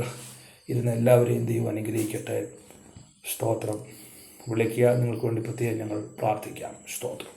ഇരുന്ന് എല്ലാവരെയും ദൈവം അനുഗ്രഹിക്കട്ടെ. സ്തോത്രം. വിളിക്കുക, നിങ്ങൾക്ക് വേണ്ടി പ്രത്യേകം ഞങ്ങൾ പ്രാർത്ഥിക്കാം. സ്തോത്രം.